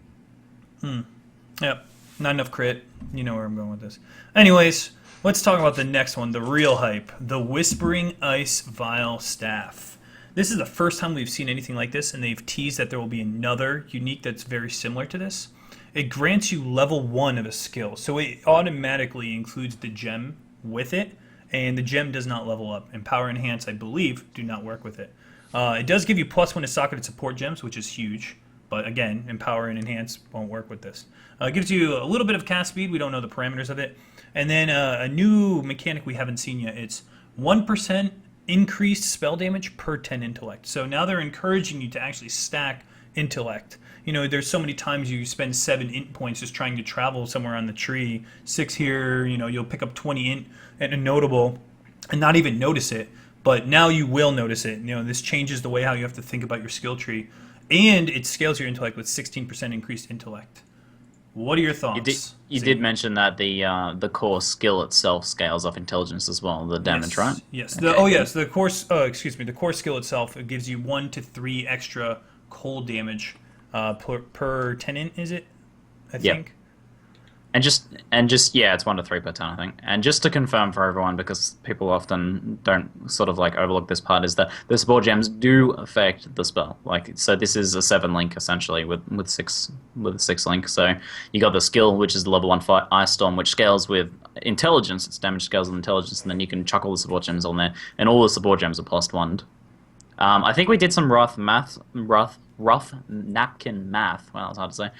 Yep, not enough crit. You know where I'm going with this. Anyways, let's talk about the next one, the real hype, the Whispering Ice Vial Staff. This is the first time we've seen anything like this, and they've teased that there will be another unique that's very similar to this. It grants you level 1 of a skill, so it automatically includes the gem with it, and the gem does not level up. And Power Enhance, I believe, do not work with it. It does give you +1 to socketed support gems, which is huge, but again, Empower and Enhance won't work with this. It gives you a little bit of cast speed, we don't know the parameters of it, and then a new mechanic we haven't seen yet. It's 1% increased spell damage per 10 intellect. So now they're encouraging you to actually stack intellect. There's so many times you spend 7 int points just trying to travel somewhere on the tree. 6 here, you'll pick up 20 int and a notable and not even notice it. But now you will notice it. This changes the way how you have to think about your skill tree. And it scales your intellect with 16% increased intellect. What are your thoughts? You did mention that the core skill itself scales up intelligence as well, the damage, Yes. right? Yes. Okay. The core. The core skill itself, it gives you 1 to 3 extra cold damage per 10 int. Is it? I Yep. think. And just yeah, it's 1 to 3 per turn, I think. And just to confirm for everyone, because people often don't sort of like overlook this part, is that the support gems do affect the spell. So this is a 7 link essentially with 6 link. So you got the skill, which is the level 1 Ice Storm, which scales with intelligence. Its damage scales with intelligence, and then you can chuck all the support gems on there, and all the support gems are +1. I think we did some rough napkin math, well, it's hard to say,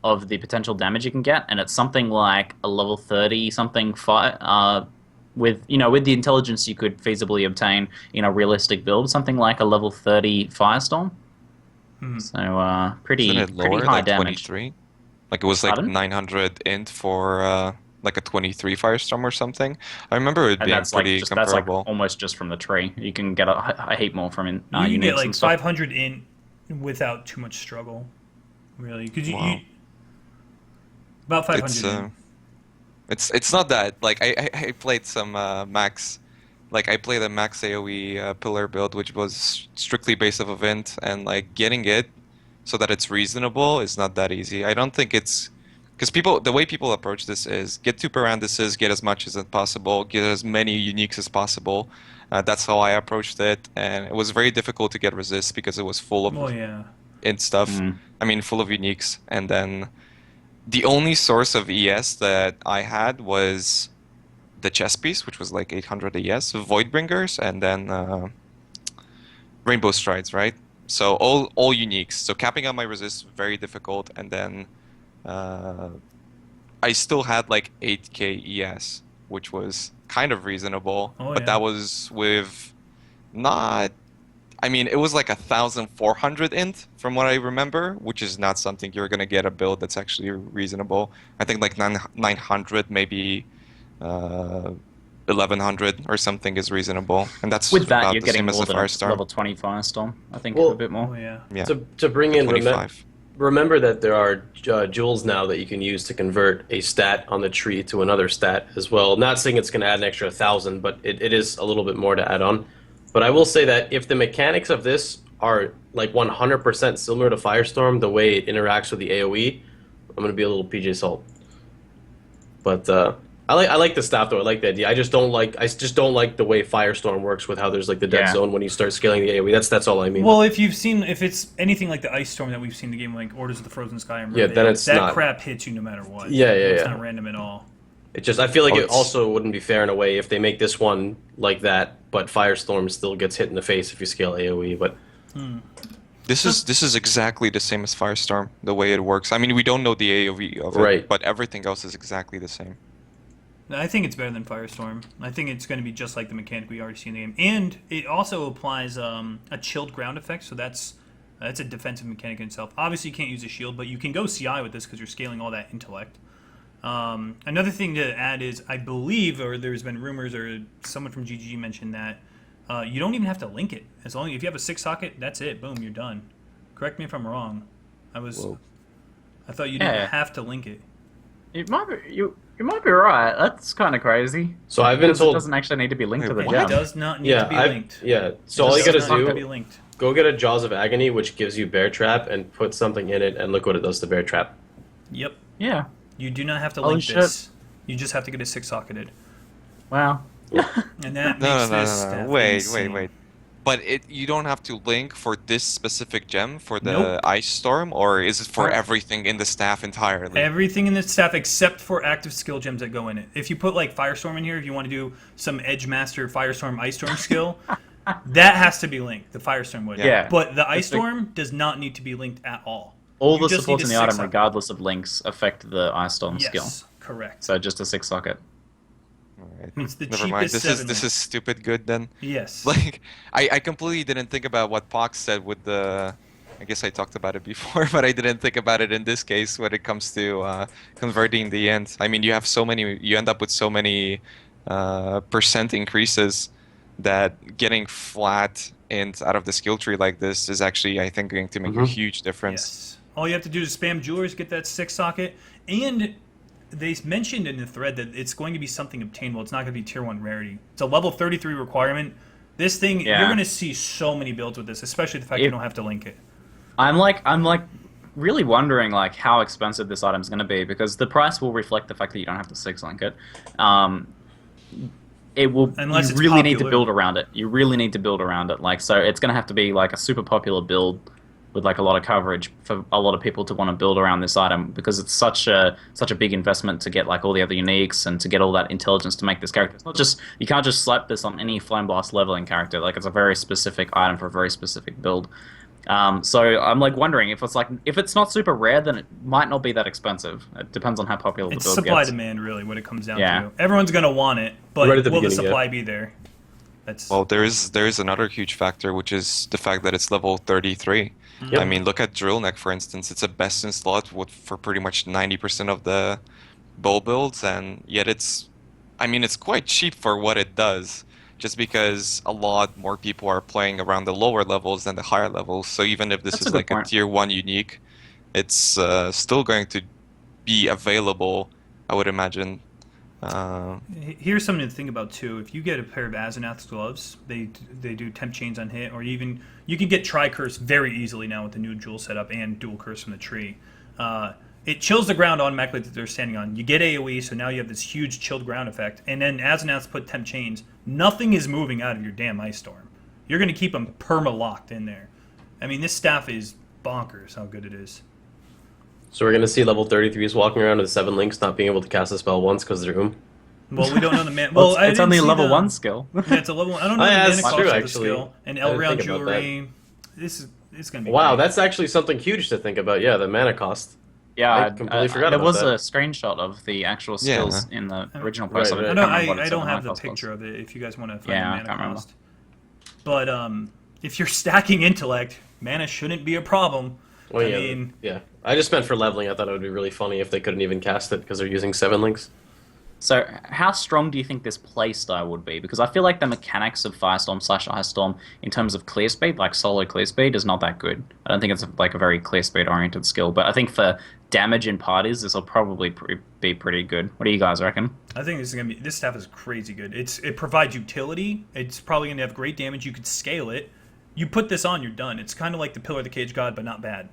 of the potential damage you can get, and it's something like a level 30 something fire, with the intelligence you could feasibly obtain in a realistic build, something like a level 30 Firestorm. So pretty Isn't it lower pretty high than damage. 23? Like it was like Pardon? 900 int for like a 23 Firestorm or something. I remember it And being that's like pretty just that's like comparable. almost just from the tree. You can get a heap more from You can uniques get like and stuff. 500 int without too much struggle, really. Because Wow. about 500 It's int. it's not that like I played some max, like I played a max AoE pillar build which was strictly based off of int, and like getting it so that it's reasonable is not that easy. I don't think it's because the way people approach this is get 2 parentheses, get as much as possible, get as many uniques as possible. That's how I approached it, and it was very difficult to get resist because it was full of Oh yeah. int stuff. I mean, full of uniques. And then the only source of ES that I had was the chess piece, which was like 800 ES, Voidbringers, and then Rainbow Strides, right? So all uniques. So capping out my resist very difficult, and then I still had like 8k ES, which was kind of reasonable. Oh, but yeah. that was with not. I mean, it was like 1,400 int from what I remember, which is not something you're gonna get a build that's actually reasonable. I think like 900, maybe 1,100 or something is reasonable, and that's With that, about you're the getting same as more the than a Firestorm. level 20 Firestorm. I think Well, a bit more. Oh yeah. Yeah, To bring in, 25. remember that there are jewels now that you can use to convert a stat on the tree to another stat as well. Not saying it's going to add an extra 1,000, but it is a little bit more to add on. But I will say that if the mechanics of this are like 100% similar to Firestorm, the way it interacts with the AoE, I'm going to be a little PJ Salt. But I like the staff though. I like the idea. I just don't like the way Firestorm works with how there's like the dead Yeah. zone when you start scaling the AoE. That's all I mean. Well, if it's anything like the Ice Storm that we've seen in the game, like Orders of the Frozen Sky and Yeah, Riverdale, then it's that not- crap hits you no matter what. Yeah, It's yeah. not random at all. It just I feel like Oh, it it's- also wouldn't be fair in a way if they make this one like that, but Firestorm still gets hit in the face if you scale AoE. But This is exactly the same as Firestorm, the way it works. I mean, we don't know the AoE of it, Right. but everything else is exactly the same. I think it's better than Firestorm. I think it's going to be just like the mechanic we already see in the game, and it also applies a chilled ground effect. So that's a defensive mechanic in itself. Obviously, you can't use a shield, but you can go CI with this because you're scaling all that intellect. Another thing to add is I believe, or there's been rumors, or someone from GGG mentioned that you don't even have to link it. As long as if you have a 6-socket, that's it. Boom, you're done. Correct me if I'm wrong. I thought you didn't Yeah. have to link it. You might be right. That's kind of crazy. so I've been Because it told, doesn't actually need to be linked to the Wait, It gem. does not need yeah, to be I linked. yeah. So It all you does gotta not need to do, be linked. go get a Jaws of Agony, which gives you Bear Trap, and put something in it, and look what it does to Bear Trap. Yep. Yeah. You do not have to Holy link shit. this. You just have to get it 6-socketed. Wow. And that No, makes no, this no, staff no. Wait, insane. wait. But you don't have to link for this specific gem for the Nope. Ice Storm, or is it for Oh. everything in the staff entirely? Everything in the staff except for active skill gems that go in it. If you put like Firestorm in here, if you want to do some Edge Master Firestorm Ice Storm skill, that has to be linked. The Firestorm would. Yeah. But the Ice It's like- Storm does not need to be linked at all. All You the just supports need in a the item, 6-socket. regardless of links, affect the Ice Storm Yes, skill. correct. So just a 6-socket. Alright. It's the Never mind. cheapest This is 7 this link. is stupid good then. Yes. Like I completely didn't think about what Pox said with the. I guess I talked about it before, but I didn't think about it in this case when it comes to converting the int. I mean, you have so many. You end up with so many percent increases that getting flat int out of the skill tree like this is actually, I think, going to make a huge difference. Yes. All you have to do is spam jewelers, get that 6-socket, and they mentioned in the thread that it's going to be something obtainable. It's not going to be tier 1 rarity. It's a level 33 requirement. This thing, Yeah. you're going to see so many builds with this, especially the fact you don't have to link it. I'm like really wondering like how expensive this item's going to be, because the price will reflect the fact that you don't have to 6-link it. It will. Unless you it's really need to popular. build around it. You really need to build around it. Like, so it's going to have to be like a super popular build with like a lot of coverage for a lot of people to want to build around this item, because it's such a big investment to get like all the other uniques and to get all that intelligence to make this character. It's not just, you can't just slap this on any Flame Blast leveling character. Like, it's a very specific item for a very specific build. So I'm like wondering if it's not super rare, then it might not be that expensive. It depends on how popular It's the build supply gets. demand, really, what it comes down Yeah. to. Everyone's going to want it, but Right at the will the beginning, supply be there? That's Well, there is another huge factor, which is the fact that it's level 33. Yep. I mean, look at Drill Neck, for instance. It's a best in slot for pretty much 90% of the bow builds, and yet it's quite cheap for what it does, just because a lot more people are playing around the lower levels than the higher levels. So even if this That's is a good like point. a tier 1 unique, it's still going to be available, I would imagine. Here's something to think about too. If you get a pair of Azenath's gloves, they do temp chains on hit, or even you can get tri-curse very easily now with the new jewel setup and dual curse from the tree. It chills the ground automatically that they're standing on. You get AoE, so now you have this huge chilled ground effect. And then Azenath's put temp chains. Nothing is moving out of your damn Ice Storm. You're going to keep them perma-locked in there. I mean, this staff is bonkers how good it is. So we're gonna see level 33s walking around with 7 links, not being able to cast a spell once because they're Well, we don't know the man. Well, Well, I it's didn't only a see level the- 1 skill. Yeah, it's a level 1. I don't know Oh, the yeah, mana that's cost true, of the actually. skill. And I didn't Elreal think about jewelry. it's gonna be Wow, great. that's actually something huge to think about. Yeah, the mana cost. Yeah, I completely forgot there about was that. a screenshot of the actual skills in the original post. Right, I right. can't remember what I its don't mana have the cost was. picture of it. If you guys want to find Yeah, the I mana can't remember. cost, but if you're stacking intellect, mana shouldn't be a problem. Well, I yeah, mean, yeah. I just meant for leveling. I thought it would be really funny if they couldn't even cast it because they're using 7 links. So, how strong do you think this playstyle would be? Because I feel like the mechanics of Firestorm / Ice Storm in terms of clear speed, like solo clear speed, is not that good. I don't think it's like a very clear speed oriented skill. But I think for damage in parties, this will probably be pretty good. What do you guys reckon? I think this stuff is crazy good. It provides utility. It's probably gonna have great damage. You could scale it. You put this on, you're done. It's kind of like the Pillar of the Cage God, but not bad.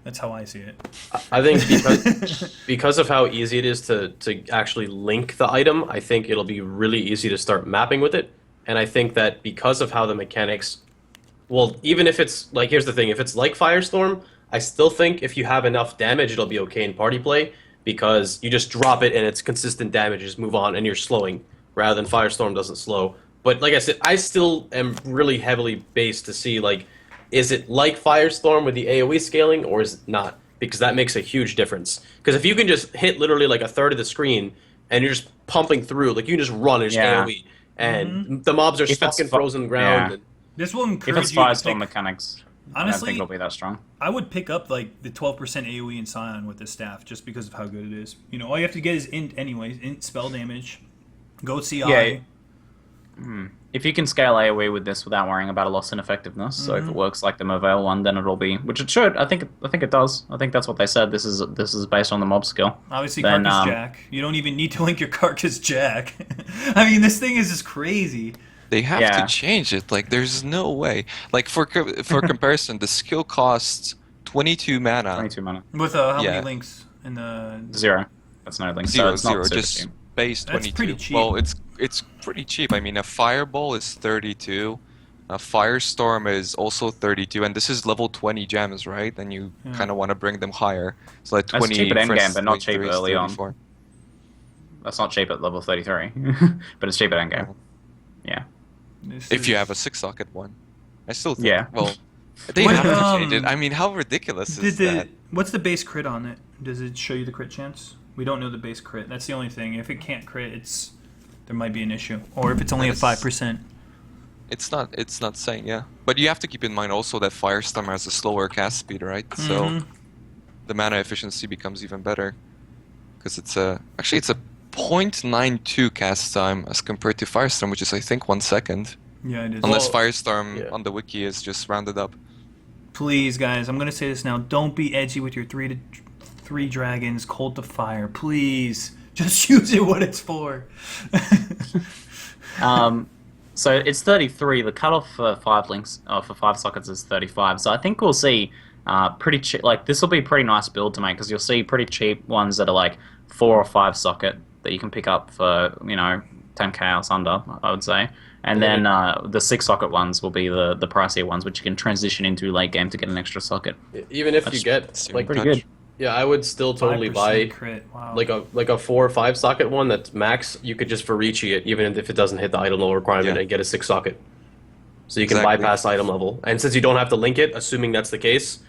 That's how I see it. I think because of how easy it is to actually link the item, I think it'll be really easy to start mapping with it. And I think that because of how the mechanics, well, even if it's like, here's the thing, if it's like Firestorm, I still think if you have enough damage, it'll be okay in party play because you just drop it and it's consistent damage, you just move on and you're slowing rather than Firestorm doesn't slow. But like I said, I still am really heavily based to see like, is it like Firestorm with the AoE scaling, or is it not? Because that makes a huge difference. Because if you can just hit literally like a third of the screen, and you're just pumping through, like you can just run and just AoE, and the mobs are If stuck it's in frozen ground. yeah. And, This will If encourage it's you to Firestorm pick, mechanics, I don't honestly, think it'll be that strong. I would pick up like the 12% AoE in Scion with this staff just because of how good it is. You know, all you have to get is int anyways, int spell damage. Go CI. Yeah. If you can scale AoE with this without worrying about a loss in effectiveness, so if it works like the Merveil one, then it'll be, which it should. I think it does. I think that's what they said. This is based on the mob skill. Obviously, Then, Carcass Jack. You don't even need to link your Carcass Jack. I mean, this thing is just crazy. They have Yeah. to change it. Like, there's no way. Like, for comparison, the skill costs 22 mana. 22 mana. With how Yeah. many links in the... 0. That's no link. So Zero, it's not zero, super just cheap. base That's 22. pretty cheap. Well, it's pretty cheap. I mean, a Fireball is 32. A Firestorm is also 32, and this is level 20 gems, right? And you kind of want to bring them higher. So like That's 20 cheap at for endgame, instance, but not cheap 23 is early on. 34. That's not cheap at level 33, but it's cheap at endgame. Yeah. If you have a 6-socket one. I still think, Yeah. well, they What, have to change it. I mean, how ridiculous is that? What's the base crit on it? Does it show you the crit chance? We don't know the base crit. That's the only thing. If it can't crit, there might be an issue. Or if it's only a 5%. It's not saying, yeah. But you have to keep in mind also that Firestorm has a slower cast speed, right? So the mana efficiency becomes even better. Because it's a 0.92 cast time as compared to Firestorm, which is I think 1 second. Yeah, it is. Unless Well, Firestorm on the wiki is just rounded up. Please, guys, I'm going to say this now. Don't be edgy with your 3 dragons, Cold to Fire. Please. Just use it what it's for. So it's 33. The cutoff for 5 links, for 5 sockets is 35. So I think we'll see pretty cheap. Like this will be a pretty nice build to make because you'll see pretty cheap ones that are like 4 or 5 socket that you can pick up for 10k or under, I would say. And then the 6 socket ones will be the pricier ones, which you can transition into late game to get an extra socket. even if you get like Pretty good. yeah, I would still totally 5% buy crit. Wow. like a 4 or 5 socket one that's max. You could just Farichi it even if it doesn't hit the item level requirement Yeah. and get a 6 socket. So you can Exactly. bypass item level. And since you don't have to link it, assuming that's the case,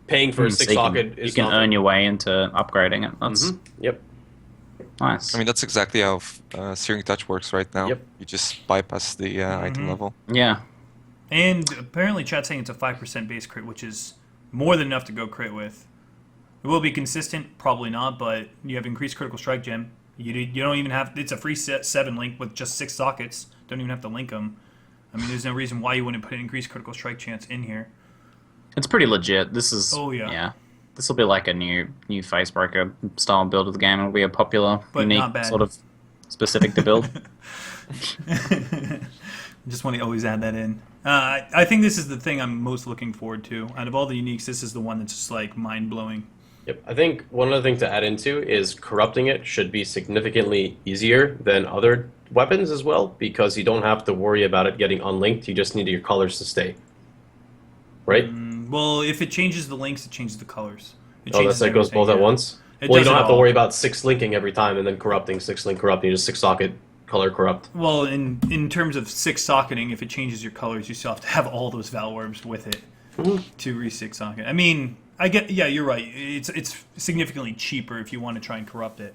paying for a 6 So socket you is can nothing. earn your way into upgrading it. That's Yep. nice. I mean, that's exactly how Searing Touch works right now. Yep. You just bypass the item level. Yeah. And apparently chat's saying it's a 5% base crit, which is more than enough to go crit with. It will be consistent, probably not, but you have increased critical strike gem. You don't even have, it's a free 7 link with just 6 sockets. Don't even have to link them. I mean, there's no reason why you wouldn't put an increased critical strike chance in here. It's pretty legit. This is yeah. This will be like a new face breaker style build of the game. It'll be a popular, But unique not bad. sort of specific to build. Just want to always add that in. I think this is the thing I'm most looking forward to. Out of all the uniques, this is the one that's just like mind-blowing. Yep. I think one other thing to add into is corrupting it should be significantly easier than other weapons as well, because you don't have to worry about it getting unlinked. You just need your colors to stay. Right? Well, if it changes the links, it changes the colors. It Oh, changes that goes everything, both at yeah. once? It Well, you does don't it have to all. worry about 6 linking every time and then corrupting, 6 link corrupting, just 6 socket color corrupt. Well, in terms of 6 socketing, if it changes your colors, you still have to have all those Val orbs with it. 2 re-6 socket. I mean, I get. Yeah, you're right. It's significantly cheaper if you want to try and corrupt it,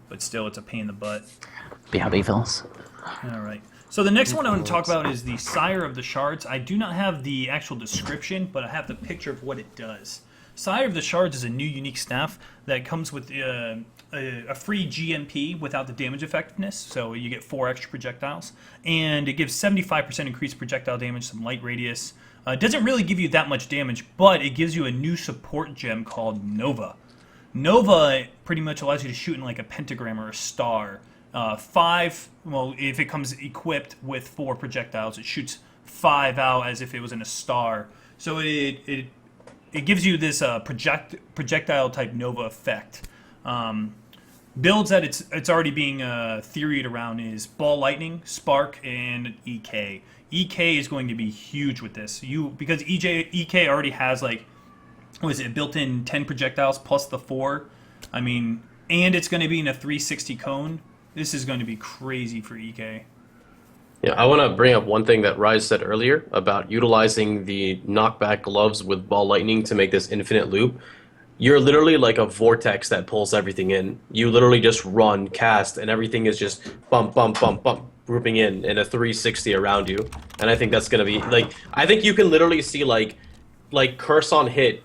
but still, it's a pain in the butt. BRB fellas. All right. So the next one I want to talk about is the Sire of the Shards. I do not have the actual description, but I have the picture of what it does. Sire of the Shards is a new unique staff that comes with a free GMP without the damage effectiveness, so you get 4 extra projectiles, and it gives 75% increased projectile damage, some light radius. It doesn't really give you that much damage, but it gives you a new support gem called Nova. Nova pretty much allows you to shoot in like a pentagram or a star. 5, well, if it comes equipped with 4 projectiles, it shoots 5 out as if it was in a star. So it gives you this projectile type Nova effect. Builds that it's already being theoried around is Ball Lightning, Spark, and EK. EK is going to be huge with this. Because EK already has like, what is it, built-in 10 projectiles plus the 4. I mean, and it's going to be in a 360 cone. This is going to be crazy for EK. Yeah, I want to bring up one thing that Rise said earlier about utilizing the knockback gloves with Ball Lightning to make this infinite loop. You're literally like a vortex that pulls everything in. You literally just run, cast, and everything is just bump, bump, bump, bump, grouping in a 360 around you. And I think that's going to be, like, I think you can literally see, like curse on hit,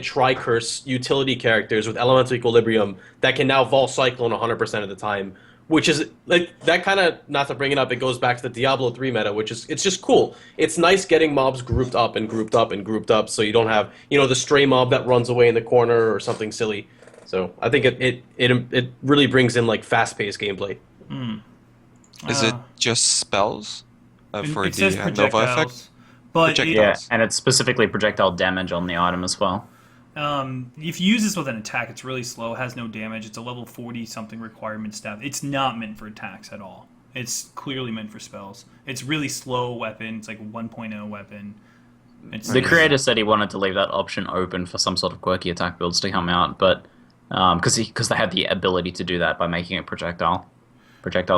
tri-curse utility characters with elemental equilibrium that can now Vol Cyclone 100% of the time, which is, like, that kind of, not to bring it up, it goes back to the Diablo 3 meta, which is, it's just cool. It's nice getting mobs grouped up and grouped up and grouped up so you don't have, you know, the stray mob that runs away in the corner or something silly. So I think it really brings in, like, fast-paced gameplay. Is it just spells for it the says Nova projectiles, effect? but Yeah, and it's specifically projectile damage on the item as well. if you use this with an attack, it's really slow, has no damage. It's a level 40-something requirement staff. It's not meant for attacks at all. It's clearly meant for spells. It's really slow weapon. It's like a 1.0 weapon. The creator said he wanted to leave that option open for some sort of quirky attack builds to come out, but because they had the ability to do that by making it projectile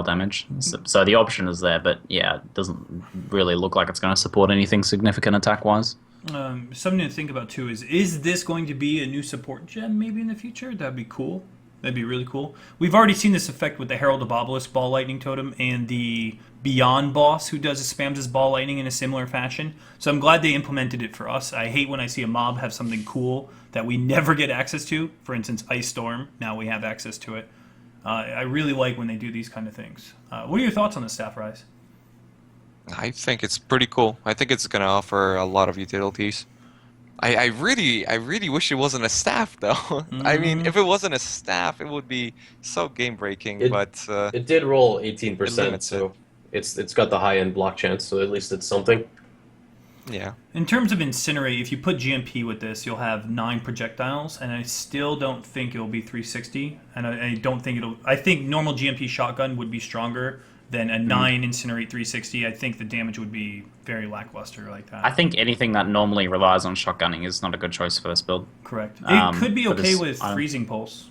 damage. So the option is there, but yeah, it doesn't really look like it's going to support anything significant attack-wise. Something to think about too is this going to be a new support gem maybe in the future? That'd be cool. That'd be really cool. We've already seen this effect with the Herald of Obelisk Ball Lightning Totem and the Beyond boss who spams his Ball Lightning in a similar fashion. So I'm glad they implemented it for us. I hate when I see a mob have something cool that we never get access to. For instance, Ice Storm. Now we have access to it. I really like when they do these kind of things. What are your thoughts on this staff, Rise? I think it's pretty cool. I think it's going to offer a lot of utilities. I really wish it wasn't a staff, though. I mean, if it wasn't a staff, it would be so game-breaking, but... it did roll 18%, it limits so it's got the high-end block chance, so at least it's something. Yeah. In terms of Incinerate, if you put GMP with this, you'll have 9 projectiles, and I still don't think it'll be 360, and I don't think it'll... I think normal GMP shotgun would be stronger than a 9 Incinerate 360. I think the damage would be very lackluster like that. I think anything that normally relies on shotgunning is not a good choice for this build. Correct. It could be but okay it's- with Freezing Pulse.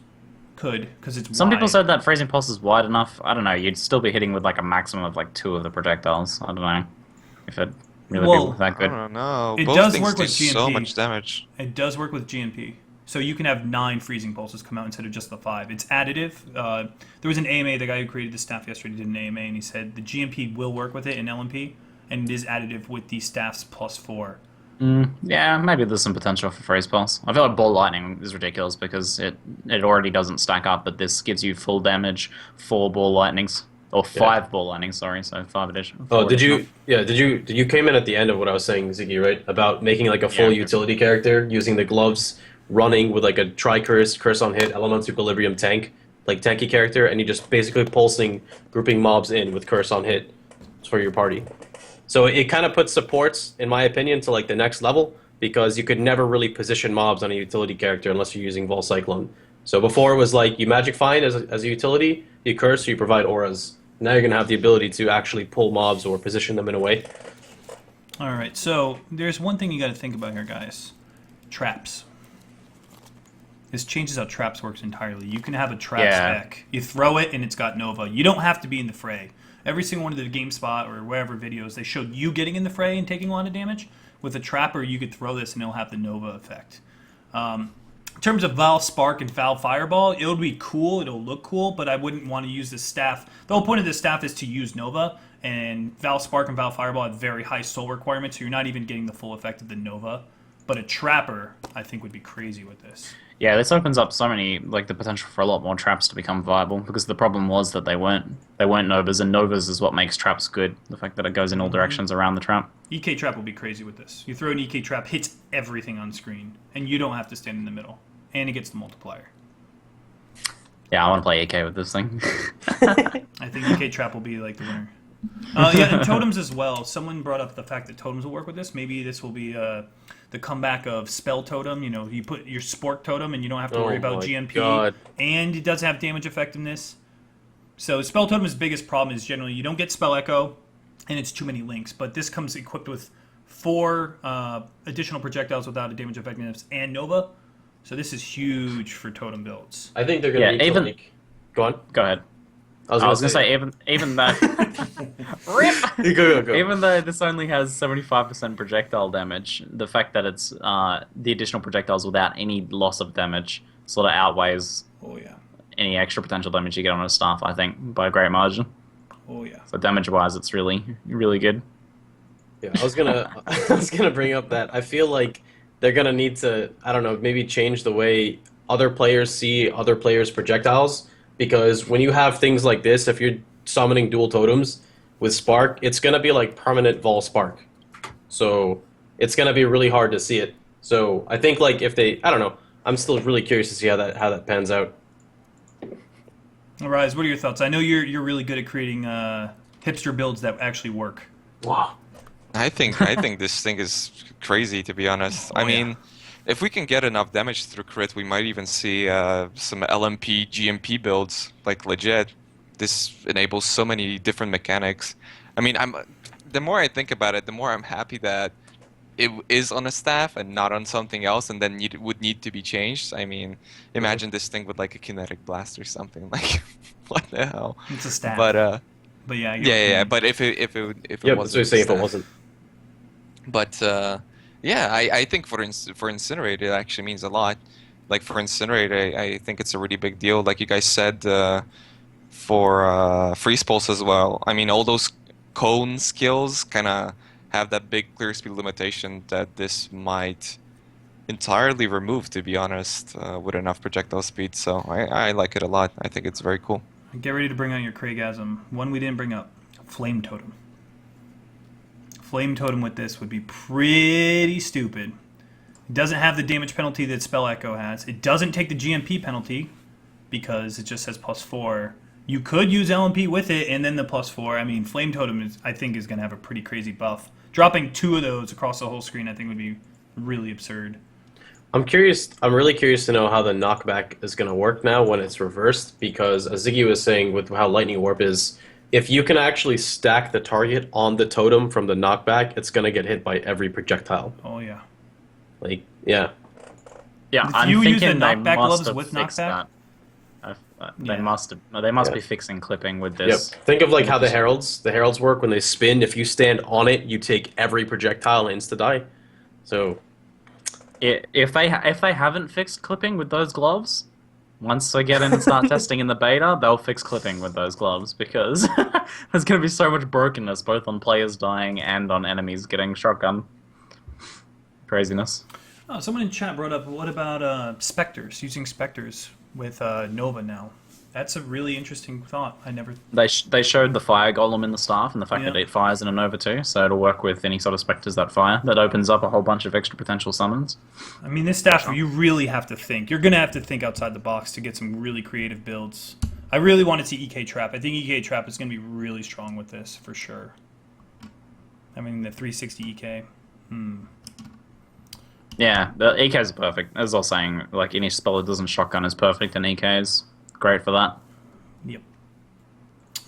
Could, because it's Some people wide. said that Freezing Pulse is wide enough. I don't know. You'd still be hitting with like a maximum of like 2 of the projectiles. I don't know if it really be that I good. don't know. It Both does things work do with so GMP. much damage. It does work with GMP. So you can have 9 Freezing Pulses come out instead of just the 5. It's additive. There was an AMA, the guy who created the staff yesterday did an AMA, and he said the GMP will work with it in LMP, and it is additive with the staffs plus 4. Yeah, maybe there's some potential for Freeze Pulse. I feel like Ball Lightning is ridiculous because it already doesn't stack up, but this gives you full damage, 4 Ball Lightnings. Or 5 Ball Lightnings, sorry, so 5 additional. Oh, did you came in at the end of what I was saying, Ziggy, right? About making like a full utility character, using the gloves, running with like a tri-curse, curse on hit, elemental equilibrium tank, like tanky character, and you just basically pulsing, grouping mobs in with curse on hit for your party. So it kind of puts supports, in my opinion, to like the next level, because you could never really position mobs on a utility character unless you're using Vol Cyclone. So before it was like you Magic Find as a utility, you curse, or you provide auras. Now you're going to have the ability to actually pull mobs or position them in a way. All right, so there's one thing you got to think about here, guys. Traps. This changes how traps works entirely. You can have a trap spec. You throw it, and it's got Nova. You don't have to be in the fray. every single one of the GameSpot or wherever videos, they showed you getting in the fray and taking a lot of damage. With a trapper, you could throw this and it'll have the Nova effect. In terms of Val Spark and Val Fireball, it'll be cool, it'll look cool, but I wouldn't want to use the staff. The whole point of this staff is to use Nova, and Val Spark and Val Fireball have very high soul requirements, so you're not even getting the full effect of the Nova. But a trapper, I think, would be crazy with this. Yeah, this opens up so many, like the potential for a lot more traps to become viable, because the problem was that they weren't Novas, and Novas is what makes traps good, the fact that it goes in all directions around the trap. EK trap will be crazy with this. You throw an EK trap, hits everything on screen, and you don't have to stand in the middle. And it gets the multiplier. Yeah, I want to play EK with this thing. I think EK trap will be like the winner. Yeah, and totems as well. Someone brought up the fact that totems will work with this. Maybe this will be the comeback of spell totem. You know, you put your spork totem and you don't have to worry about GMP. God. And it does have damage effectiveness. So spell totem's biggest problem is generally you don't get spell echo, and it's too many links. But this comes equipped with 4 additional projectiles without a damage effectiveness and Nova. So this is huge for totem builds. I think they're going to need to, like... Go on. Go ahead. I was going to say even though Rip! Go. Even though this only has 75% projectile damage, the fact that it's the additional projectiles without any loss of damage sort of outweighs any extra potential damage you get on a staff, I think, by a great margin. Oh yeah. So damage-wise, it's really, really good. Yeah, I was gonna bring up that I feel like they're gonna need to, I don't know, maybe change the way other players see other players' projectiles, because when you have things like this, if you're summoning dual totems with Spark, it's gonna be like permanent Vol Spark. So it's gonna be really hard to see it. So I think like if they, I don't know, I'm still really curious to see how that pans out. Raiz, what are your thoughts? I know you're really good at creating hipster builds that actually work. Wow. I think this thing is crazy, to be honest. I mean, if we can get enough damage through crit, we might even see some LMP, GMP builds, like legit. This enables so many different mechanics. I mean, the more I think about it, the more I'm happy that it is on a staff and not on something else, and then would need to be changed. I mean, imagine this thing with like a kinetic blast or something. Like, what the hell? It's a staff. But yeah. Yeah. But if it Yeah, wasn't, that's what I'm saying. If it wasn't. But yeah, I think for Incinerate it actually means a lot. Like for Incinerate, I think it's a really big deal. Like you guys said, for Freeze Pulse as well. I mean, all those cone skills kind of have that big clear speed limitation that this might entirely remove, to be honest, with enough projectile speed. So I like it a lot. I think it's very cool. Get ready to bring on your Craigasm. One we didn't bring up, Flame Totem. Flame Totem with this would be pretty stupid. It doesn't have the damage penalty that Spell Echo has. It doesn't take the GMP penalty because it just says +4. You could use LMP with it and then the +4. I mean, Flame Totem I think is going to have a pretty crazy buff. Dropping 2 of those across the whole screen I think would be really absurd. I'm really curious to know how the knockback is going to work now when it's reversed, because as Ziggy was saying with how Lightning Warp is, if you can actually stack the target on the totem from the knockback, it's going to get hit by every projectile. Oh, yeah. Like, yeah. Yeah, If I'm you use thinking the they knockback must gloves have with fixed knockback? that. Yeah. They must be fixing clipping with this. Yep. Think of like how the heralds work when they spin. If you stand on it, you take every projectile and insta-die. So If they haven't fixed clipping with those gloves, once they get in and start testing in the beta, they'll fix clipping with those gloves, because there's going to be so much brokenness both on players dying and on enemies getting shotgun. Craziness. Oh, someone in chat brought up, what about Spectres, using Spectres with Nova now? That's a really interesting thought. I never... They showed the fire golem in the staff and the fact Yeah. that it fires in a Nova too, so it'll work with any sort of specters that fire. That opens up a whole bunch of extra potential summons. I mean, this staff, you really have to think. You're going to have to think outside the box to get some really creative builds. I really want to see EK Trap. I think EK Trap is going to be really strong with this, for sure. I mean, the 360 EK. Yeah, the EKs are perfect. As I was saying, like any spell that doesn't shotgun is perfect, and EKs great for that. Yep.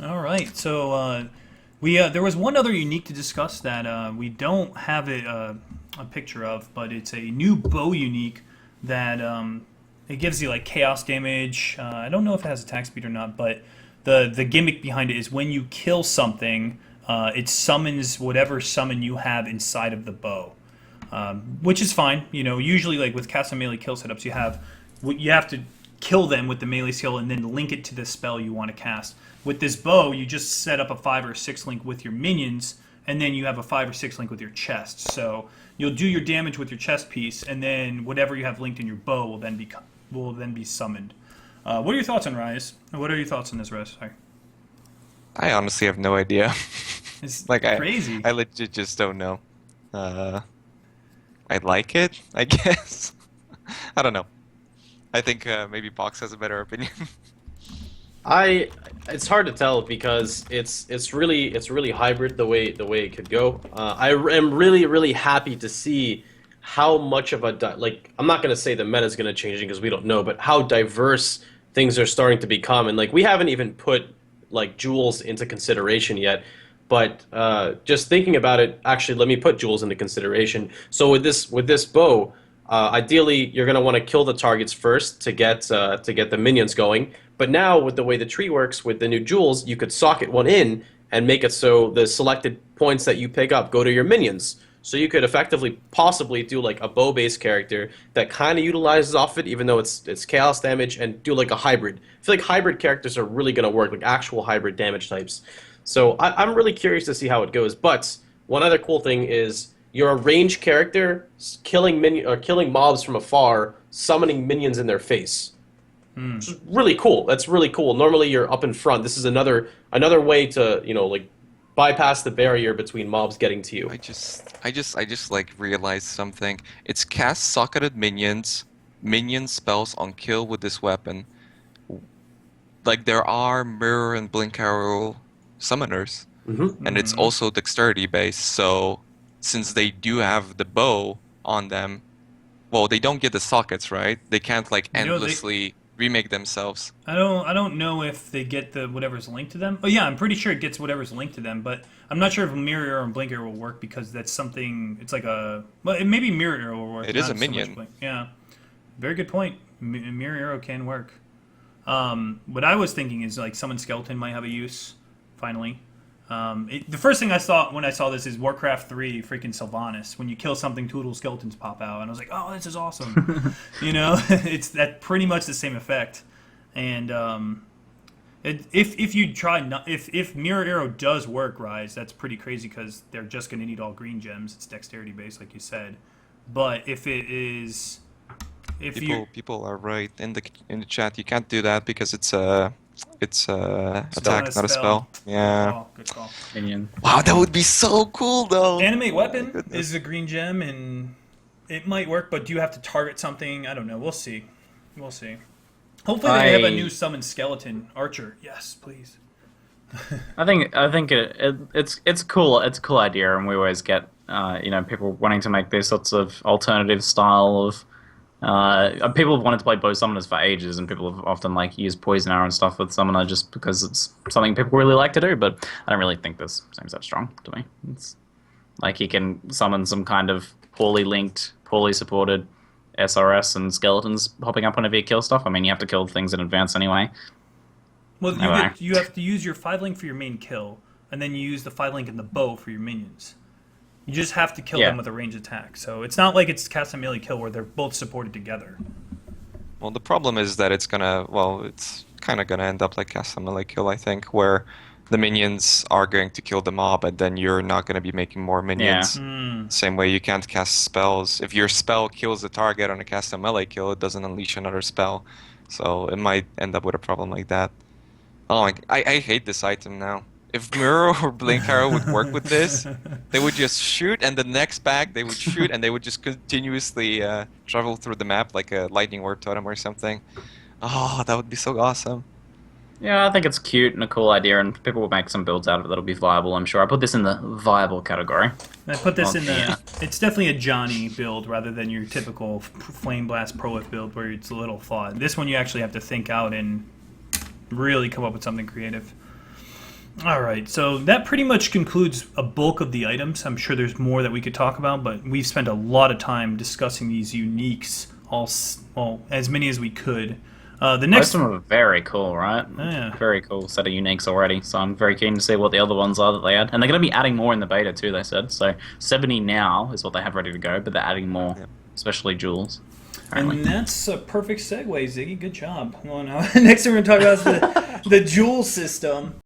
All right. So there was one other unique to discuss that we don't have a picture of, but it's a new bow unique that it gives you like chaos damage. I don't know if it has attack speed or not, but the gimmick behind it is when you kill something, it summons whatever summon you have inside of the bow, which is fine. You know, usually like with cast and melee kill setups, you have to kill them with the melee skill and then link it to the spell you want to cast. With this bow, you just set up a 5 or 6 link with your minions, and then you have a 5 or 6 link with your chest. So you'll do your damage with your chest piece, and then whatever you have linked in your bow will then be summoned. What are your thoughts on Rise? What are your thoughts on this, Rise? Sorry. I honestly have no idea. It's like crazy. I legit just don't know. I like it, I guess. I don't know. I think maybe Box has a better opinion. It's hard to tell because it's really hybrid the way it could go. I am really happy to see how much of like, I'm not gonna say the meta is gonna change because we don't know, but how diverse things are starting to become. And like, we haven't even put like jewels into consideration yet. But just thinking about it, actually, let me put jewels into consideration. So with this bow, ideally you're going to want to kill the targets first to get the minions going. But now with the way the tree works with the new jewels, you could socket one in and make it so the selected points that you pick up go to your minions. So you could effectively possibly do like a bow-based character that kind of utilizes off it, even though it's chaos damage, and do like a hybrid. I feel like hybrid characters are really going to work, like actual hybrid damage types. So I'm really curious to see how it goes. But one other cool thing is you're a ranged character killing mobs from afar, summoning minions in their face. Which is really cool. That's really cool. Normally you're up in front. This is another way to, you know, like bypass the barrier between mobs getting to you. I just like realized something. It's cast socketed minion spells on kill with this weapon. Like there are mirror and blink arrow summoners, and it's also dexterity based. So since they do have the bow on them, well, they don't get the sockets, right? They can't like endlessly remake themselves. I don't know if they get the whatever's linked to them. Oh yeah, I'm pretty sure it gets whatever's linked to them, but I'm not sure if Mirror Arrow and Blink Arrow will work because that's something. It's like maybe Mirror Arrow will work. It is a minion. So yeah, very good point. Mirror Arrow can work. What I was thinking is like Summon Skeleton might have a use. Finally, the first thing I saw when I saw this is Warcraft 3 freaking Sylvanas. When you kill something, two little skeletons pop out, and I was like, "Oh, this is awesome!" You know, it's that pretty much the same effect. And if you try if Mirror Arrow does work, Rise, that's pretty crazy because they're just going to need all green gems. It's dexterity based, like you said. But if it is, people are right in the chat. You can't do that because it's attack, not a spell. Yeah. Good call. Minion. Wow, that would be so cool though. Animate Weapon is a green gem, and it might work, but do you have to target something? I don't know. We'll see. Hopefully they have a new summon skeleton archer. Yes, please. I think it's cool. It's a cool idea, and we always get people wanting to make these sorts of alternative style of. People have wanted to play bow summoners for ages, and people have often like used poison arrow and stuff with summoner just because it's something people really like to do. But I don't really think this seems that strong to me. It's like you can summon some kind of poorly linked, poorly supported SRS and skeletons popping up whenever you kill stuff. I mean, you have to kill things in advance anyway. Well, you have to use your 5-link for your main kill, and then you use the 5-link in the bow for your minions. You just have to kill them with a ranged attack. So it's not like it's cast and melee kill where they're both supported together. Well, the problem is that it's kind of gonna end up like cast and melee kill, I think, where the minions are going to kill the mob, and then you're not going to be making more minions. Yeah. Same way you can't cast spells. If your spell kills the target on a cast and melee kill, it doesn't unleash another spell. So it might end up with a problem like that. Oh, I hate this item now. If Mirror or Blink Arrow would work with this, they would just shoot, and the next bag they would shoot, and they would just continuously travel through the map like a lightning orb totem or something. Oh, that would be so awesome. Yeah, I think it's cute and a cool idea, and people will make some builds out of it that'll be viable, I'm sure. I put this in the viable category. I put this in the... It's definitely a Johnny build rather than your typical Flame Blast Prolif build where it's a little flawed. This one you actually have to think out and really come up with something creative. Alright, so that pretty much concludes a bulk of the items. I'm sure there's more that we could talk about, but we've spent a lot of time discussing these uniques, as many as we could. The Most next, of them are very cool, right? Yeah. Very cool set of uniques already. So I'm very keen to see what the other ones are that they add. And they're going to be adding more in the beta too, they said. So 70 now is what they have ready to go, but they're adding more, especially jewels. Apparently. and that's a perfect segue, Ziggy. Good job. Well, now next we're going to talk about the jewel system.